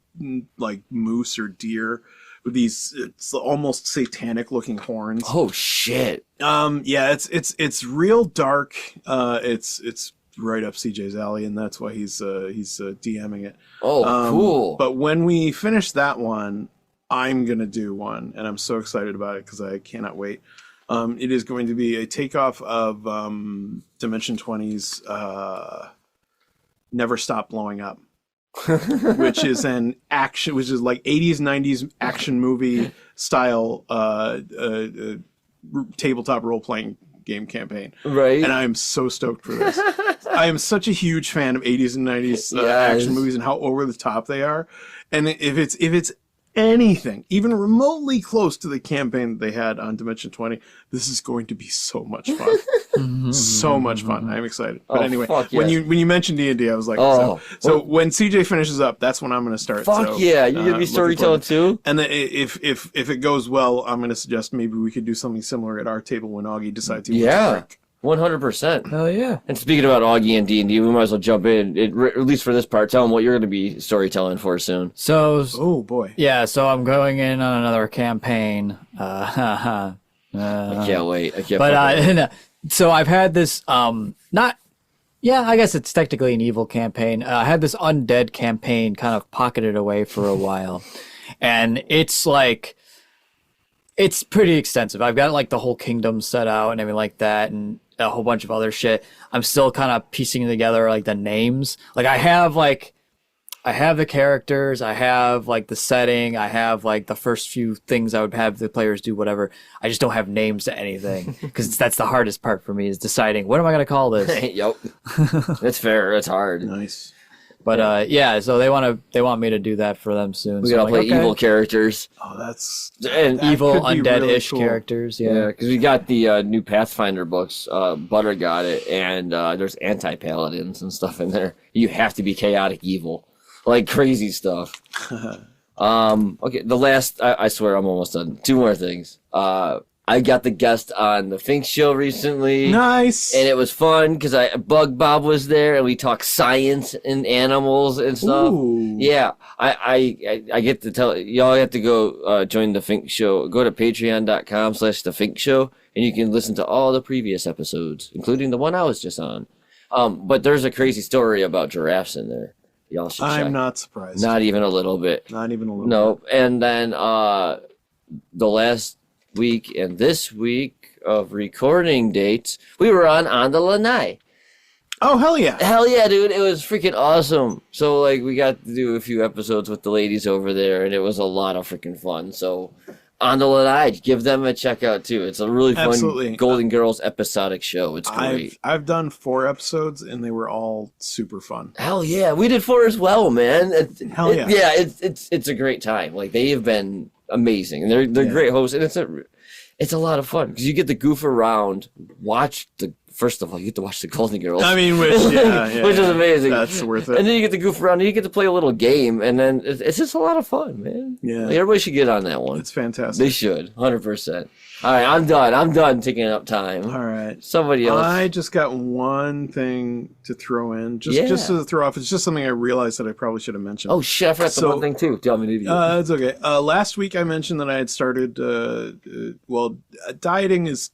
S2: like moose or deer with these it's almost satanic looking horns.
S1: Oh shit.
S2: Yeah, it's real dark. It's right up CJ's alley, and that's why he's DMing it.
S1: Oh, cool.
S2: But when we finish that one, I'm gonna do one, and I'm so excited about it because I cannot wait. It is going to be a takeoff of Dimension 20's Never Stop Blowing Up, which is like 80s, 90s action movie style tabletop role-playing game campaign.
S1: Right.
S2: And I'm so stoked for this. I am such a huge fan of 80s and 90s action movies and how over the top they are. And if it's anything even remotely close to the campaign that they had on Dimension 20, this is going to be so much fun. So much fun. I'm excited. But anyway, when you mentioned D&D, I was like, so when CJ finishes up, that's when I'm going to start.
S1: You're going to be storytelling too?
S2: And then if it goes well, I'm going to suggest maybe we could do something similar at our table when Augie decides to.
S1: Yeah. 100%.
S3: Hell yeah.
S1: And speaking about Augie and D&D, we might as well jump in, at least for this part. Tell them what you're going to be storytelling for soon.
S3: So,
S2: oh boy.
S3: Yeah, so I'm going in on another campaign.
S1: I can't wait. I can't
S3: But so I've had this, I guess it's technically an evil campaign. I had this undead campaign kind of pocketed away for a while. And it's like, It's pretty extensive. I've got like the whole kingdom set out and everything like that, and a whole bunch of other shit. I'm still kind of piecing together like the names. Like I have the characters, I have like the setting, I have like the first few things I would have the players do, whatever. I just don't have names to anything because that's the hardest part for me is deciding what am I going to call this.
S1: Yep, that's fair. That's hard.
S2: Nice.
S3: But so they want me to do that for them soon.
S1: We
S3: so
S1: gotta play evil characters.
S2: Oh, that's
S1: and
S3: evil
S2: could be
S3: undead-ish
S2: really cool.
S3: characters.
S1: Yeah, because we got the new Pathfinder books. Butter got it, and there's anti-paladins and stuff in there. You have to be chaotic evil, like crazy stuff. Okay, the last. I swear I'm almost done. 2 more things. I got the guest on the Fink Show recently.
S2: Nice.
S1: And it was fun because Bug Bob was there and we talked science and animals and stuff.
S2: Ooh.
S1: Yeah, I get to tell y'all have to go join the Fink Show. Go to patreon.com/the Fink Show and you can listen to all the previous episodes, including the one I was just on. But there's a crazy story about giraffes in there. Y'all should check.
S2: I'm not surprised.
S1: Not even a little bit.
S2: Not even a little
S1: No. And then the last week and this week of recording dates, we were on the Lanai.
S2: Oh, hell yeah.
S1: Hell yeah, dude. It was freaking awesome. So, like, we got to do a few episodes with the ladies over there, and it was a lot of freaking fun. So, on the Lanai, give them a check out, too. It's a really fun
S2: Absolutely.
S1: Golden Girls episodic show. It's great.
S2: I've done 4 episodes, and they were all super fun.
S1: Hell yeah. We did 4 as well, man.
S2: Hell yeah.
S1: Yeah, it's a great time. Like, they have been amazing. And they're great hosts, and it's a lot of fun because you get to goof around, first of all, you get to watch the Golden Girls.
S2: I mean, which is
S1: amazing.
S2: That's worth it.
S1: And then you get to goof around and you get to play a little game, and then it's just a lot of fun, man.
S2: Yeah.
S1: Like, everybody should get on that one.
S2: It's fantastic.
S1: They should, 100%. All right, I'm done taking up time.
S2: All right.
S1: Somebody else.
S2: I just got one thing to throw in, just to throw off. It's just something I realized that I probably should have mentioned.
S1: Oh shit! I forgot the one thing too. Tell me to do.
S2: It's okay. Last week I mentioned that I had started. Dieting is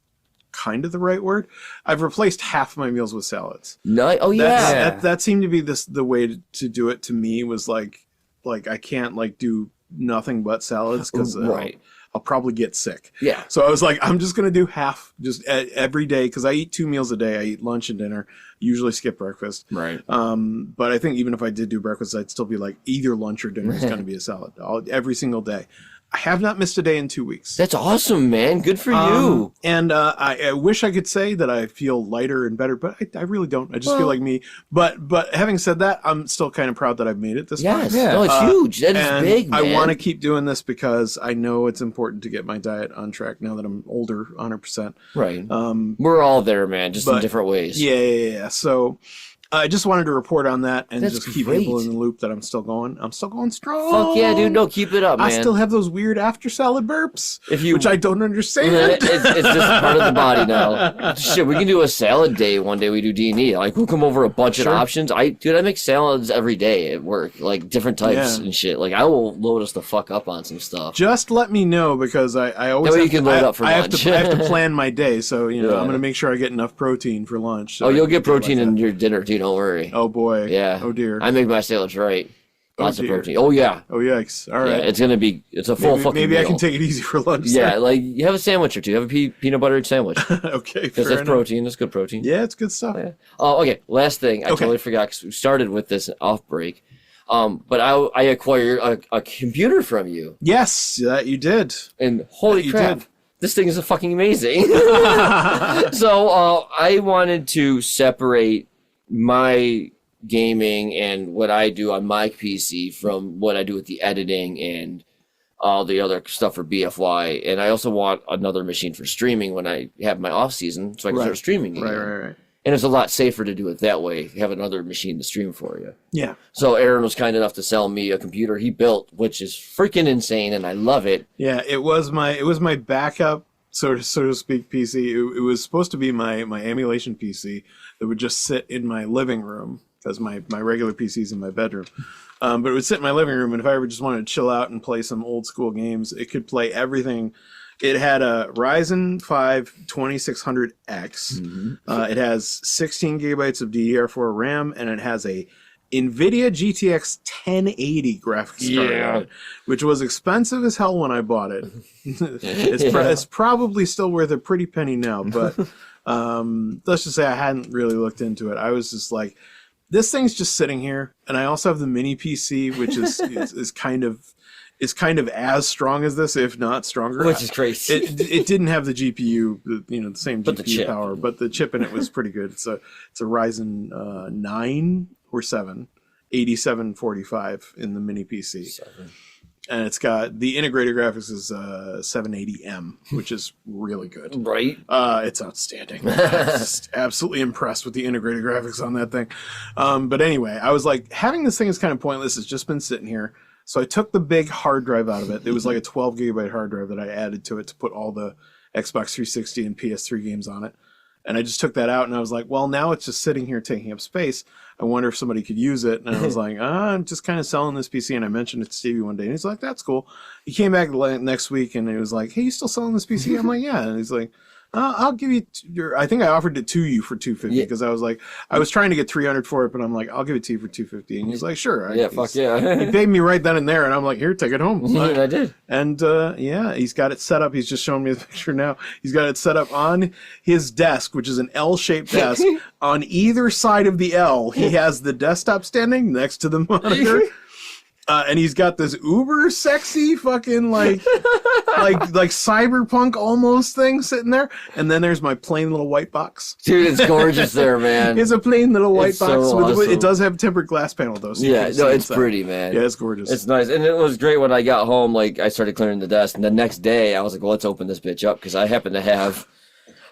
S2: kind of the right word. I've replaced half my meals with salads.
S1: No. Oh yeah.
S2: That seemed to be the way to do it. To me was like I can't like do nothing but salads because
S1: right.
S2: I'll probably get sick.
S1: Yeah.
S2: So I was like, I'm just going to do half just every day because I eat 2 meals a day. I eat lunch and dinner, usually skip breakfast.
S1: Right.
S2: But I think even if I did do breakfast, I'd still be like either lunch or dinner is going to be a salad every single day. I have not missed a day in 2 weeks.
S1: That's awesome, man. Good for you.
S2: And I wish I could say that I feel lighter and better, but I really don't. I just feel like me. But having said that, I'm still kind of proud that I've made it this far.
S1: Yes. Yeah. No, it's huge. That is big, man.
S2: I want to keep doing this because I know it's important to get my diet on track now that I'm older, 100%.
S1: Right. We're all there, man, just in different ways.
S2: Yeah. So I just wanted to report on that and
S1: That's
S2: just keep
S1: great.
S2: people in the loop that I'm still going strong.
S1: Fuck yeah, dude. No, keep it up, man.
S2: I still have those weird after salad burps, which I don't understand.
S1: It's just part of the body now. Shit, we can do a salad day one day. We do D&E. Like, we'll come over a bunch of options. I make salads every day at work, like different types and shit. Like, I will load us the fuck up on some stuff.
S2: Just let me know because I always
S1: That way
S2: have
S1: you can
S2: to,
S1: load
S2: I,
S1: up for
S2: I
S1: lunch.
S2: have to plan my day. So, I'm
S1: Yeah.
S2: going to make sure I get enough protein for lunch. So
S1: You'll
S2: I
S1: get
S2: can do it
S1: protein
S2: like
S1: in
S2: that.
S1: your dinner too. Don't worry.
S2: Oh, boy.
S1: Yeah.
S2: Oh, dear.
S1: I make my salads right. Lots of
S2: dear.
S1: protein. Oh yeah.
S2: Oh, yikes. All
S1: Yeah,
S2: right.
S1: it's a full fucking
S2: Maybe
S1: meal.
S2: I can take it easy for lunch.
S1: Yeah,
S2: then.
S1: like you have a sandwich or two. Have a peanut butter sandwich.
S2: Okay.
S1: Because
S2: Fair
S1: that's
S2: enough.
S1: protein. That's good protein.
S2: Yeah, it's good stuff.
S1: Yeah. Oh, okay. Last thing. I
S2: Okay.
S1: totally forgot because we started with this off break. But I acquired a computer from you.
S2: Yes, that you did.
S1: And holy
S2: You
S1: crap.
S2: did.
S1: This thing is fucking amazing. So I wanted to separate my gaming and what I do on my PC from what I do with the editing and all the other stuff for BFY. And I also want another machine for streaming when I have my off season so I can start streaming again.
S2: Right.
S1: And it's a lot safer to do it that way, have another machine to stream for you.
S2: Yeah.
S1: So Erin was kind enough to sell me a computer he built, which is freaking insane, and I love it.
S2: Yeah, it was my backup, so to speak, PC. It was supposed to be my emulation PC that would just sit in my living room because my regular PC's in my bedroom. But it would sit in my living room, and if I ever just wanted to chill out and play some old school games, it could play everything. It had a Ryzen 5 2600X. It has 16 gigabytes of DDR4 RAM, and it has a NVIDIA GTX 1080 graphics card on it, which was expensive as hell when I bought it. It's probably still worth a pretty penny now, but let's just say I hadn't really looked into it. I was just like, this thing's just sitting here, and I also have the mini PC, which is kind of as strong as this, if not stronger.
S1: Which is crazy.
S2: It didn't have the GPU, the same
S1: But the
S2: GPU
S1: chip.
S2: power, but the chip in it was pretty good. It's a Ryzen 9 or 7, 8745 in the mini PC.
S1: 7.
S2: And it's got the integrated graphics is 780M, which is really good.
S1: Right?
S2: It's outstanding. I'm just absolutely impressed with the integrated graphics on that thing. But anyway, I was like, having this thing is kind of pointless. It's just been sitting here. So I took the big hard drive out of it. It was like a 12 gigabyte hard drive that I added to it to put all the Xbox 360 and PS3 games on it. And I just took that out and I was like, well, now it's just sitting here taking up space. I wonder if somebody could use it. And I was like, I'm just kind of selling this PC. And I mentioned it to Stevie one day. And he's like, that's cool. He came back next week and he was like, hey, you still selling this PC? I'm like, yeah. And he's like, I'll give you I think I offered it to you for $250 because I was like, I was trying to get $300 for it, but I'm like, I'll give it to you for $250. And he's like, sure.
S1: Fuck yeah.
S2: He paid me right then and there, and I'm like, here, take it home.
S1: I did.
S2: And he's got it set up. He's just showing me the picture now. He's got it set up on his desk, which is an L-shaped desk. On either side of the L, he has the desktop standing next to the monitor. And he's got this uber sexy fucking like cyberpunk almost thing sitting there. And then there's my plain little white box.
S1: Dude, it's gorgeous there, man.
S2: It's a plain little white
S1: It's
S2: box.
S1: so awesome.
S2: It does have tempered glass panel though. So
S1: it's pretty, man.
S2: Yeah, it's gorgeous.
S1: It's nice. And it was great when I got home, like I started clearing the desk. And the next day I was like, well, let's open this bitch up because I happen to have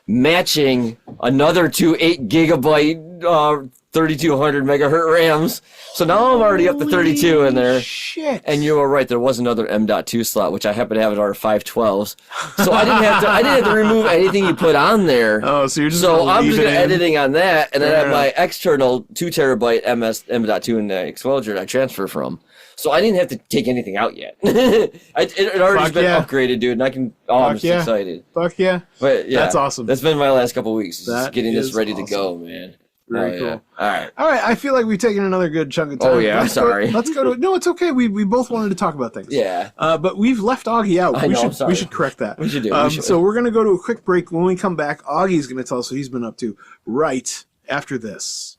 S1: matching another 2 8 gigabyte 3200 megahertz RAMs. So now I'm already up to 32 in there.
S2: Shit.
S1: And you were right, there was another M.2 slot, which I happen to have at our 512s. So I didn't have to remove anything you put on there.
S2: Oh, so you're just
S1: I'm just
S2: gonna
S1: editing on that, and then I have my external 2 terabyte M.2 in the Explorer I transfer from. So I didn't have to take anything out yet. It already been upgraded, dude, and I can. I'm just excited.
S2: Fuck yeah.
S1: But yeah,
S2: that's awesome.
S1: That's been my last couple weeks. Just getting this ready
S2: awesome.
S1: to go, man.
S2: Very cool.
S1: Yeah. All right.
S2: I feel like we've taken another good chunk of time.
S1: Oh yeah, sorry.
S2: Let's go to. No, it's okay. We both wanted to talk about things.
S1: Yeah.
S2: But we've left Augie out. We should correct that.
S1: We should do.
S2: So we're gonna go to a quick break. When we come back, Augie's gonna tell us what he's been up to right after this.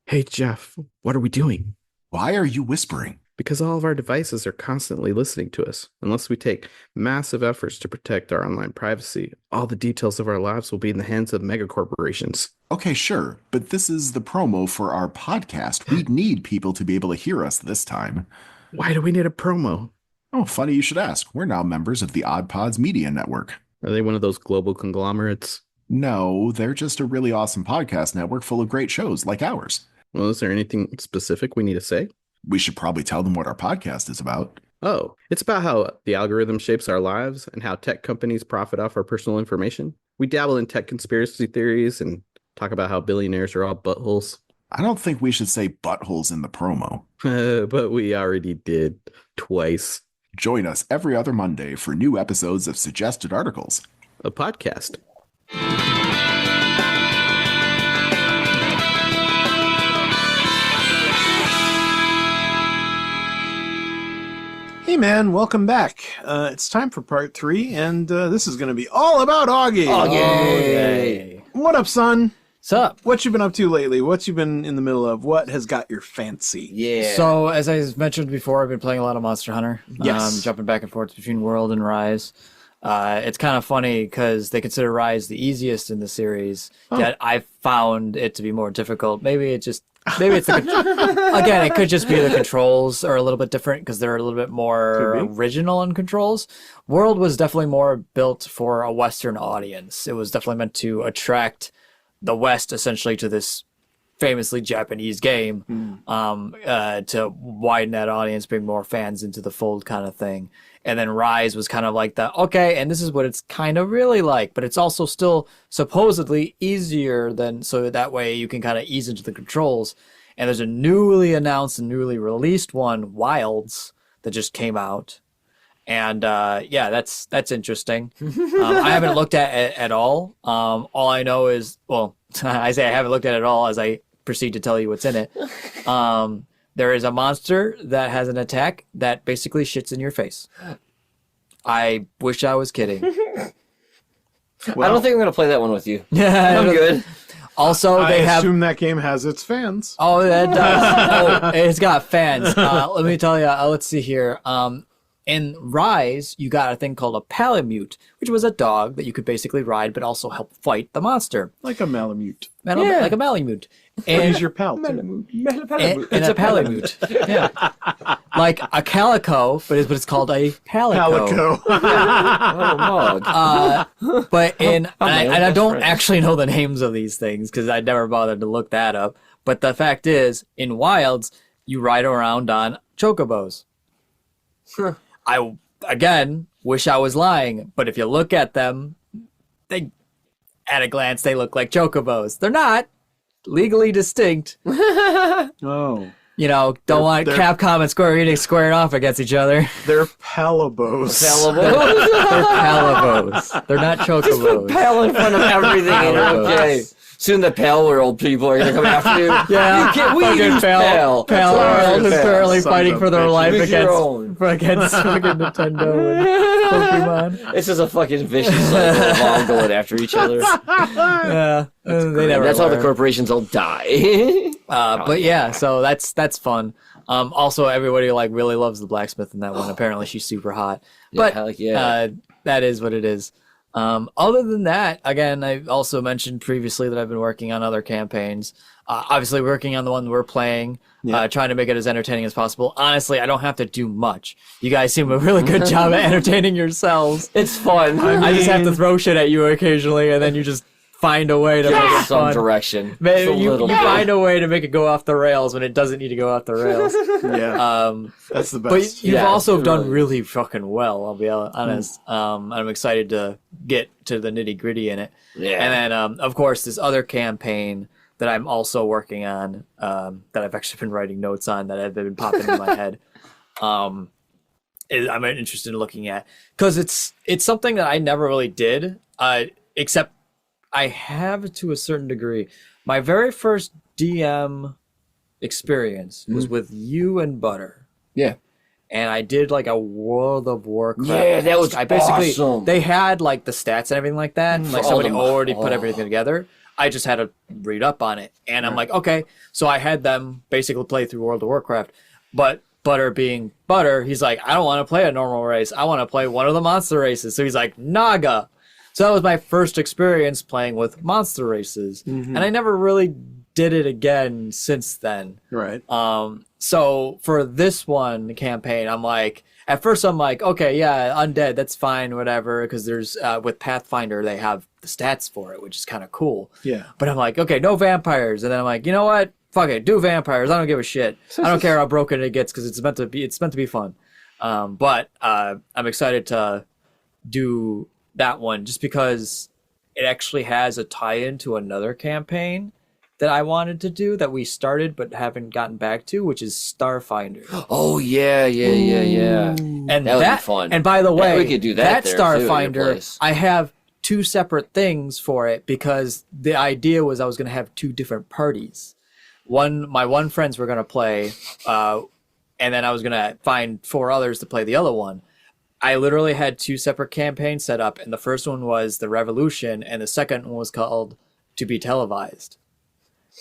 S7: Hey, Jeff, what are we doing?
S8: Why are you whispering?
S7: Because all of our devices are constantly listening to us. Unless we take massive efforts to protect our online privacy, all the details of our lives will be in the hands of megacorporations.
S8: Okay, sure, but this is the promo for our podcast. We need people to be able to hear us this time.
S7: Why do we need a promo?
S8: Oh, funny you should ask. We're now members of the Odd Pods Media Network.
S7: Are they one of those global conglomerates?
S8: No, they're just a really awesome podcast network full of great shows like ours.
S7: Well, is there anything specific we need to say?
S8: We should probably tell them what our podcast is about.
S7: Oh, it's about how the algorithm shapes our lives and how tech companies profit off our personal information. We dabble in tech conspiracy theories and talk about how billionaires are all buttholes.
S8: I don't think we should say buttholes in the promo.
S7: But we already did twice.
S8: Join us every other Monday for new episodes of Suggested Articles,
S7: a podcast.
S2: Hey man, welcome back. It's time for part 3, and this is going to be all about Augie.
S1: Augie!
S2: What up, son?
S3: What's up?
S2: What you been up to lately? What you been in the middle of? What has got your fancy?
S1: Yeah.
S3: So, as I mentioned before, I've been playing a lot of Monster Hunter.
S2: Yes.
S3: Jumping back and forth between World and Rise. It's kind of funny because they consider Rise the easiest in the series, yet I found it to be more difficult. Maybe it's the again, it could just be the controls are a little bit different because they're a little bit more original in controls. World was definitely more built for a Western audience. It was definitely meant to attract the West essentially to this famously Japanese game, to widen that audience, bring more fans into the fold kind of thing. And then Rise was kind of like okay, and this is what it's kind of really like, but it's also still supposedly easier than, so that way you can kind of ease into the controls. And there's a newly announced and newly released one, Wilds, that just came out. And yeah, that's interesting. I haven't looked at it at all. All I know is, well, I say I haven't looked at it at all as I proceed to tell you what's in it. There is a monster that has an attack that basically shits in your face. I wish I was kidding.
S1: Well, I don't think I'm going to play that one with you.
S3: Yeah,
S1: I'm good.
S3: Also,
S2: I
S3: they have.
S2: assume that game has its fans.
S3: Oh, that does. Oh, it's got fans. Let me tell you. Let's see here. In Rise, you got a thing called a Palamute, which was a dog that you could basically ride, but also help fight the monster.
S2: Like a Malamute.
S3: Like a Malamute.
S2: And he's your pal. Too.
S3: It's a Palamute. Yeah. Like a Calico, but it's called a Palico.
S2: Palico.
S3: But I don't actually know the names of these things because I never bothered to look that up. But the fact is, in Wilds, you ride around on chocobos. I, again, wish I was lying, but if you look at them, at a glance, they look like chocobos. They're not legally distinct.
S2: Oh.
S3: You know, don't want Capcom and Square Enix squaring off against each other.
S2: They're Palabos.
S3: They're Palabos. They're not chocobos.
S1: Pal in front of everything. Okay. Soon the Pal World people are going to come after you.
S3: Yeah,
S1: we use Pal.
S3: Pal World is currently
S2: Sons
S3: fighting
S2: of
S3: for their
S2: bitches.
S3: life
S1: Use your own.
S3: against fucking Nintendo and Pokemon.
S1: This is a fucking vicious cycle of all going after each other.
S3: Yeah, they never
S1: That's how the
S3: learn.
S1: corporations all die.
S3: But yeah, so that's fun. Also, everybody like really loves the blacksmith in that one. Apparently, she's super hot. But
S1: heck yeah.
S3: that is what it is. Other than that, again, I also mentioned previously that I've been working on other campaigns. Obviously, working on the one we're playing, trying to make it as entertaining as possible. Honestly, I don't have to do much. You guys seem a really good job at entertaining yourselves.
S1: It's fun.
S3: I just have to throw shit at you occasionally, and then you just find a way to make it
S1: some
S3: fun.
S1: direction.
S3: Maybe
S1: Just a
S3: you
S1: little bit.
S3: find a way to make it go off the rails when it doesn't need to go off the rails.
S2: Yeah. That's the best.
S3: But you've
S1: Yeah,
S3: also
S1: it
S3: done
S1: really
S3: really fucking well, I'll be honest. I'm excited to get to the nitty gritty in it.
S1: Yeah.
S3: And then, of course, this other campaign that I'm also working on, that I've actually been writing notes on that have been popping in my head. I'm interested in looking at because it's something that I never really did, except I have to a certain degree. My very first DM experience was with you and Butter.
S1: Yeah.
S3: And I did like a World of Warcraft.
S1: Yeah, that was awesome.
S3: They had like the stats and everything like that. Like
S1: Oh,
S3: somebody
S1: them.
S3: already put everything together. I just had to read up on it. And I'm like, okay. So I had them basically play through World of Warcraft. But Butter being Butter, he's like, I don't want to play a normal race. I want to play one of the monster races. So he's like, Naga. So that was my first experience playing with monster races. And I never really did it again since then.
S2: Right.
S3: So for this one campaign, I'm like, at first I'm like, okay, yeah, undead, that's fine, whatever, because there's, with Pathfinder, they have the stats for it, which is kind of cool.
S2: Yeah.
S3: But I'm like, okay, no vampires. And then I'm like, you know what? Fuck it, do vampires. I don't give a shit. I don't care how broken it gets because it's meant to be fun. But I'm excited to do that one just because it actually has a tie-in to another campaign that I wanted to do that we started but haven't gotten back to, which is Starfinder.
S1: Oh yeah.
S3: And
S1: That would be fun.
S3: And by the way,
S1: we could do that there, too, at your
S3: Starfinder,
S1: place.
S3: I have two separate things for it because the idea was I was going to have two different parties. My one friends were going to play, and then I was going to find 4 others to play the other one. I literally had 2 separate campaigns set up, and the first one was the Revolution, and the second one was called To Be Televised.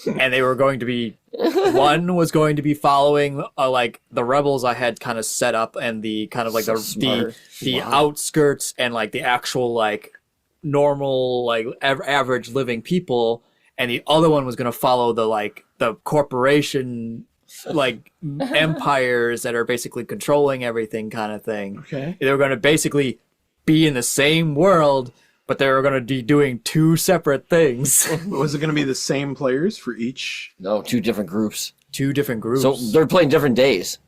S3: And they were going to be, one was going to be following like the rebels I had kind of set up, and the kind of like the outskirts and like the actual like normal like average living people, and the other one was going to follow the corporation like empires that are basically controlling everything kind of thing.
S2: Okay.
S3: They were going to basically be in the same world, but they were going to be doing 2 separate things.
S2: Was it going to be the same players for each?
S1: No, 2 different groups.
S3: 2 different groups.
S1: So they're playing different days.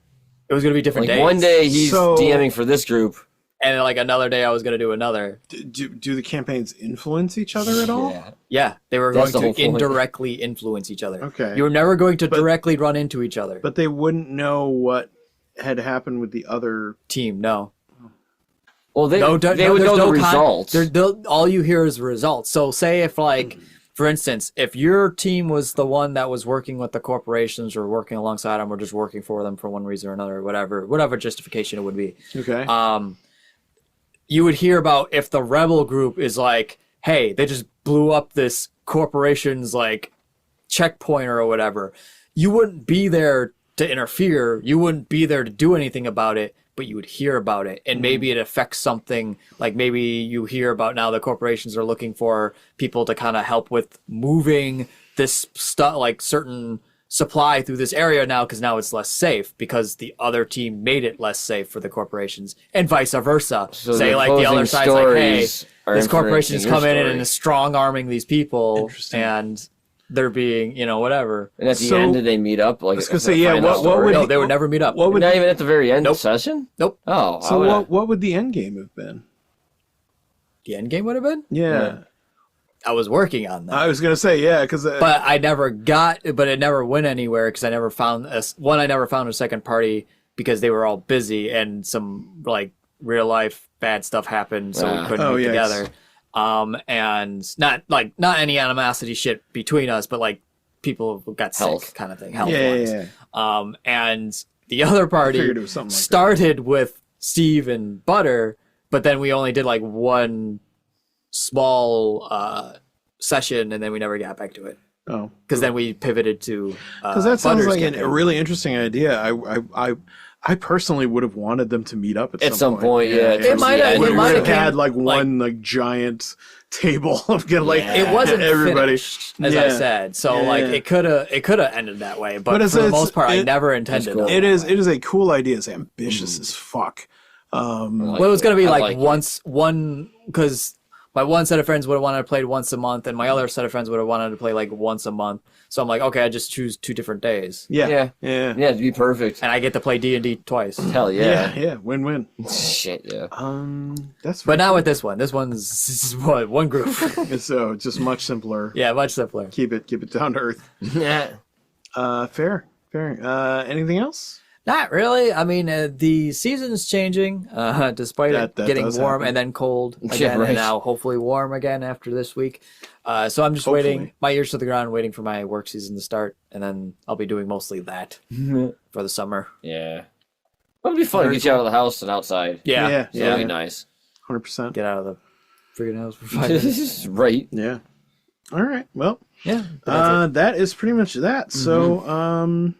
S3: It was going to be different
S1: Like
S3: days.
S1: one day he's
S2: So-
S1: DMing for this group.
S3: And like another day I was going to do another.
S2: Do the campaigns influence each other at all?
S3: Yeah, they were
S1: That's the
S3: going
S1: whole
S3: to
S1: point.
S3: indirectly influence each other.
S2: Okay.
S3: You were never going to directly run into each other.
S2: But they wouldn't know what had happened with the other.
S3: Team, no.
S1: Well, they would know
S3: there's
S1: the results.
S3: All you hear is results. So say if like, for instance, if your team was the one that was working with the corporations or working alongside them or just working for them for one reason or another, whatever justification it would be.
S2: Okay.
S3: You would hear about if the rebel group is like, hey, they just blew up this corporation's like checkpoint or whatever. You wouldn't be there to interfere. You wouldn't be there to do anything about it, but you would hear about it. And maybe it affects something, like maybe you hear about now the corporations are looking for people to kind of help with moving this stuff, like certain supply through this area now, because now it's less safe because the other team made it less safe for the corporations, and vice versa.
S1: So
S3: say like the other side's like, hey, this corporation is coming in and is strong arming these people, and they're being, whatever.
S1: And at the end, did they meet up? Like,
S2: I was gonna say, yeah. What would
S3: no, they would never meet up.
S2: What would
S1: not even at the very end of the session?
S3: Nope.
S1: Oh,
S2: so what would the end game have been?
S3: The end game would have been?
S2: Yeah.
S3: I was working on that.
S2: I was gonna say, yeah, because
S3: but I never but it never went anywhere because I never found I never found a second party because they were all busy and some like real life bad stuff happened, so we couldn't get together. And not any animosity shit between us, but like people got sick kind of thing, health wise. Yeah. And the other party started with Steve and Butter, but then we only did like one small session, and then we never got back to it. Oh, because then we pivoted to
S2: because that sounds like a really interesting idea. I personally would have wanted them to meet up at some point.
S1: Yeah,
S3: it might have
S2: had like one like giant table of
S3: it wasn't everybody finished, as I said. So like it could have ended that way, but for the most part, I never intended.
S2: Cool. It is a cool idea. It's ambitious as fuck.
S3: Well, it was gonna be like one because my one set of friends would have wanted to play once a month, and my other set of friends would have wanted to play like once a month. So I'm like, okay, I just choose 2 different days.
S1: Yeah, it'd be perfect.
S3: And I get to play D&D twice.
S1: Hell yeah.
S2: Yeah, win-win.
S1: Shit, yeah.
S3: But not with this one. This one's one group.
S2: So just much simpler.
S3: Yeah, much simpler.
S2: Keep it down to earth.
S1: Yeah.
S2: Fair. Anything else?
S3: Not really. I mean, the season's changing, despite it getting warm and then cold again, and now hopefully warm again after this week. So I'm just waiting, my ears to the ground, waiting for my work season to start, and then I'll be doing mostly that for the summer.
S1: Yeah. It'll be fun to get you out of the house and outside.
S3: Yeah.
S1: It'll be nice.
S2: 100%.
S3: Get out of the freaking house for 5 minutes.
S1: Right.
S2: Yeah. All right. Well,
S3: yeah.
S2: That is pretty much that. So,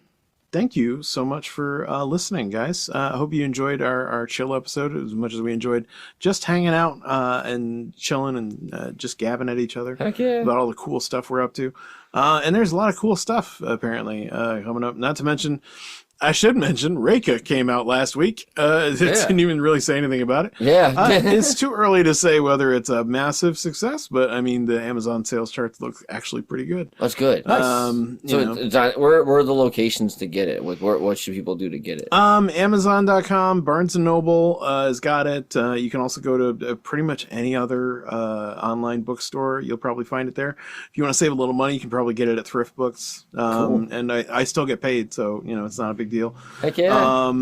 S2: thank you so much for listening, guys. I hope you enjoyed our chill episode as much as we enjoyed just hanging out and chilling and just gabbing at each other about all the cool stuff we're up to. And there's a lot of cool stuff, apparently, coming up. Not to mention, I should mention, Reika came out last week. Didn't even really say anything about it.
S1: Yeah.
S2: It's too early to say whether it's a massive success, but I mean, the Amazon sales charts look actually pretty good.
S1: That's good.
S2: Nice.
S1: Where are the locations to get it? What should people do to get it?
S2: Amazon.com, Barnes & Noble has got it. You can also go to pretty much any other online bookstore. You'll probably find it there. If you want to save a little money, you can probably get it at Thrift Books. Cool. And I still get paid, so it's not a big deal.
S1: Heck yeah.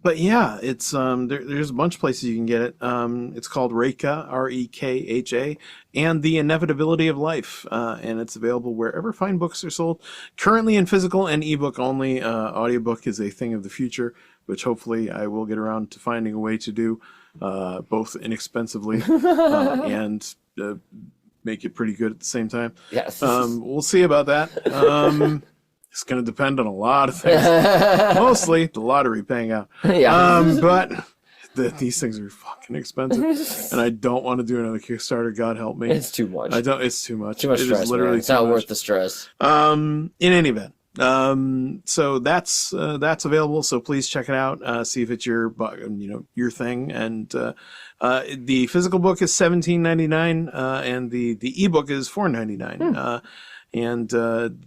S2: But yeah, it's there's a bunch of places you can get it. It's called Rekha, Rekha, and The Inevitability of Life, and it's available wherever fine books are sold. Currently in physical and ebook only. Audiobook is a thing of the future, which hopefully I will get around to finding a way to do, both inexpensively and make it pretty good at the same time.
S1: Yes.
S2: We'll see about that. It's going to depend on a lot of things. Mostly the lottery paying out.
S1: Yeah.
S2: But these things are fucking expensive, and I don't want to do another Kickstarter. God help me.
S1: It's too much.
S2: It's too much.
S1: Too much stress. Literally, it's not worth the stress.
S2: In any event, so that's available. So please check it out. See if it's your thing. And the physical book is $17.99, and the ebook is $4.99. And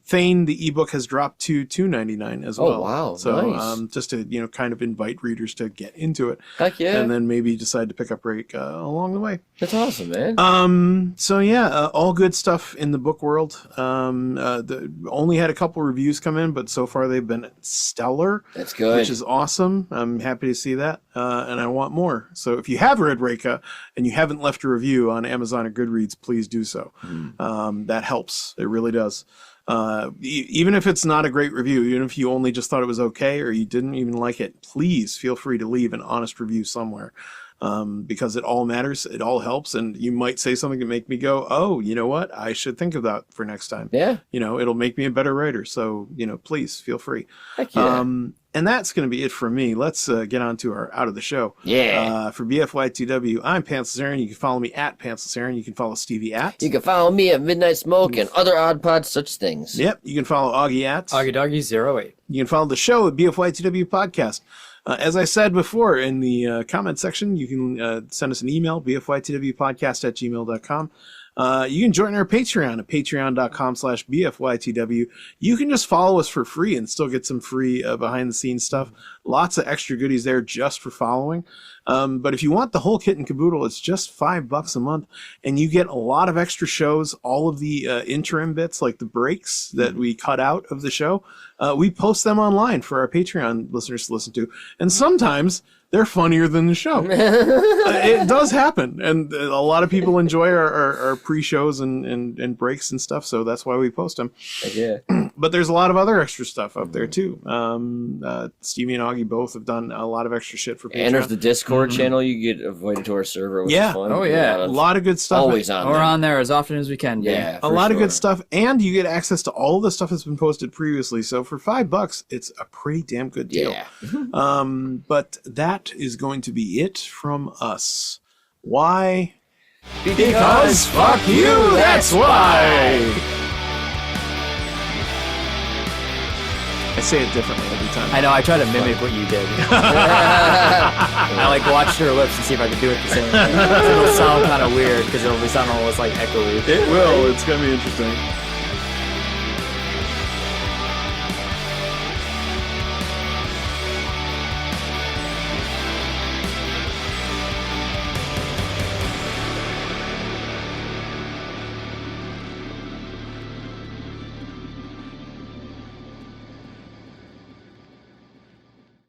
S2: Thane, the ebook, has dropped to $2.99 as well.
S1: Oh, wow.
S2: So
S1: Nice.
S2: just to kind of invite readers to get into it.
S1: Heck yeah.
S2: And then maybe decide to pick up Rake along the way.
S1: That's awesome, man.
S2: So yeah, all good stuff in the book world. Only had a couple reviews come in, but so far they've been stellar.
S1: That's good.
S2: Which is awesome. I'm happy to see that, and I want more. So if you have read Reka and you haven't left a review on Amazon or Goodreads, please do so. That helps. It really does. Even if it's not a great review, even if you only just thought it was okay or you didn't even like it, please feel free to leave an honest review somewhere. Because it all matters, it all helps, and you might say something to make me go, oh, you know what, I should think of that for next time.
S1: Yeah.
S2: It'll make me a better writer, so, please feel free.
S1: Heck yeah.
S2: And that's going to be it for me. Let's get on to our out of the show.
S1: Yeah.
S2: For BFY2W, I'm Pantsless Aaron. You can follow me at Pantsless Aaron. You can follow Stevie at.
S1: You can follow me at Midnight Smoke and other odd pods such things.
S2: Yep. You can follow Augie at.
S3: AuggieDoggy08.
S2: You can follow the show at BFY2W Podcast. As I said before in the comment section, you can send us an email, bfytwpodcast@gmail.com. You can join our Patreon at patreon.com/BFYTW. You can just follow us for free and still get some free behind the scenes stuff. Lots of extra goodies there just for following. But if you want the whole kit and caboodle, it's just $5 a month, and you get a lot of extra shows, all of the interim bits, like the breaks that we cut out of the show. We post them online for our Patreon listeners to listen to, and sometimes they're funnier than the show. It does happen, and a lot of people enjoy our pre-shows and breaks and stuff, so that's why we post them.
S1: Yeah.
S2: But there's a lot of other extra stuff up there too. Stevie and Augie both have done a lot of extra shit for Patreon.
S1: And there's the Discord channel. You get avoided to our server, which is fun.
S3: Oh, yeah.
S2: A lot of good stuff.
S1: Always on
S3: We're
S1: there.
S3: on there as often as we can.
S1: Yeah.
S2: A lot of good stuff, and you get access to all of the stuff that's been posted previously. So for $5, it's a pretty damn good deal.
S1: Yeah.
S2: But that is going to be it from us. Why?
S1: Because
S2: fuck you, that's why! I say it differently every time.
S3: I know, I try to mimic what you did. I watched your lips to see if I could do it the same. It'll sound kind of weird because it'll be sounding almost echoey.
S2: It will. It's going to be interesting.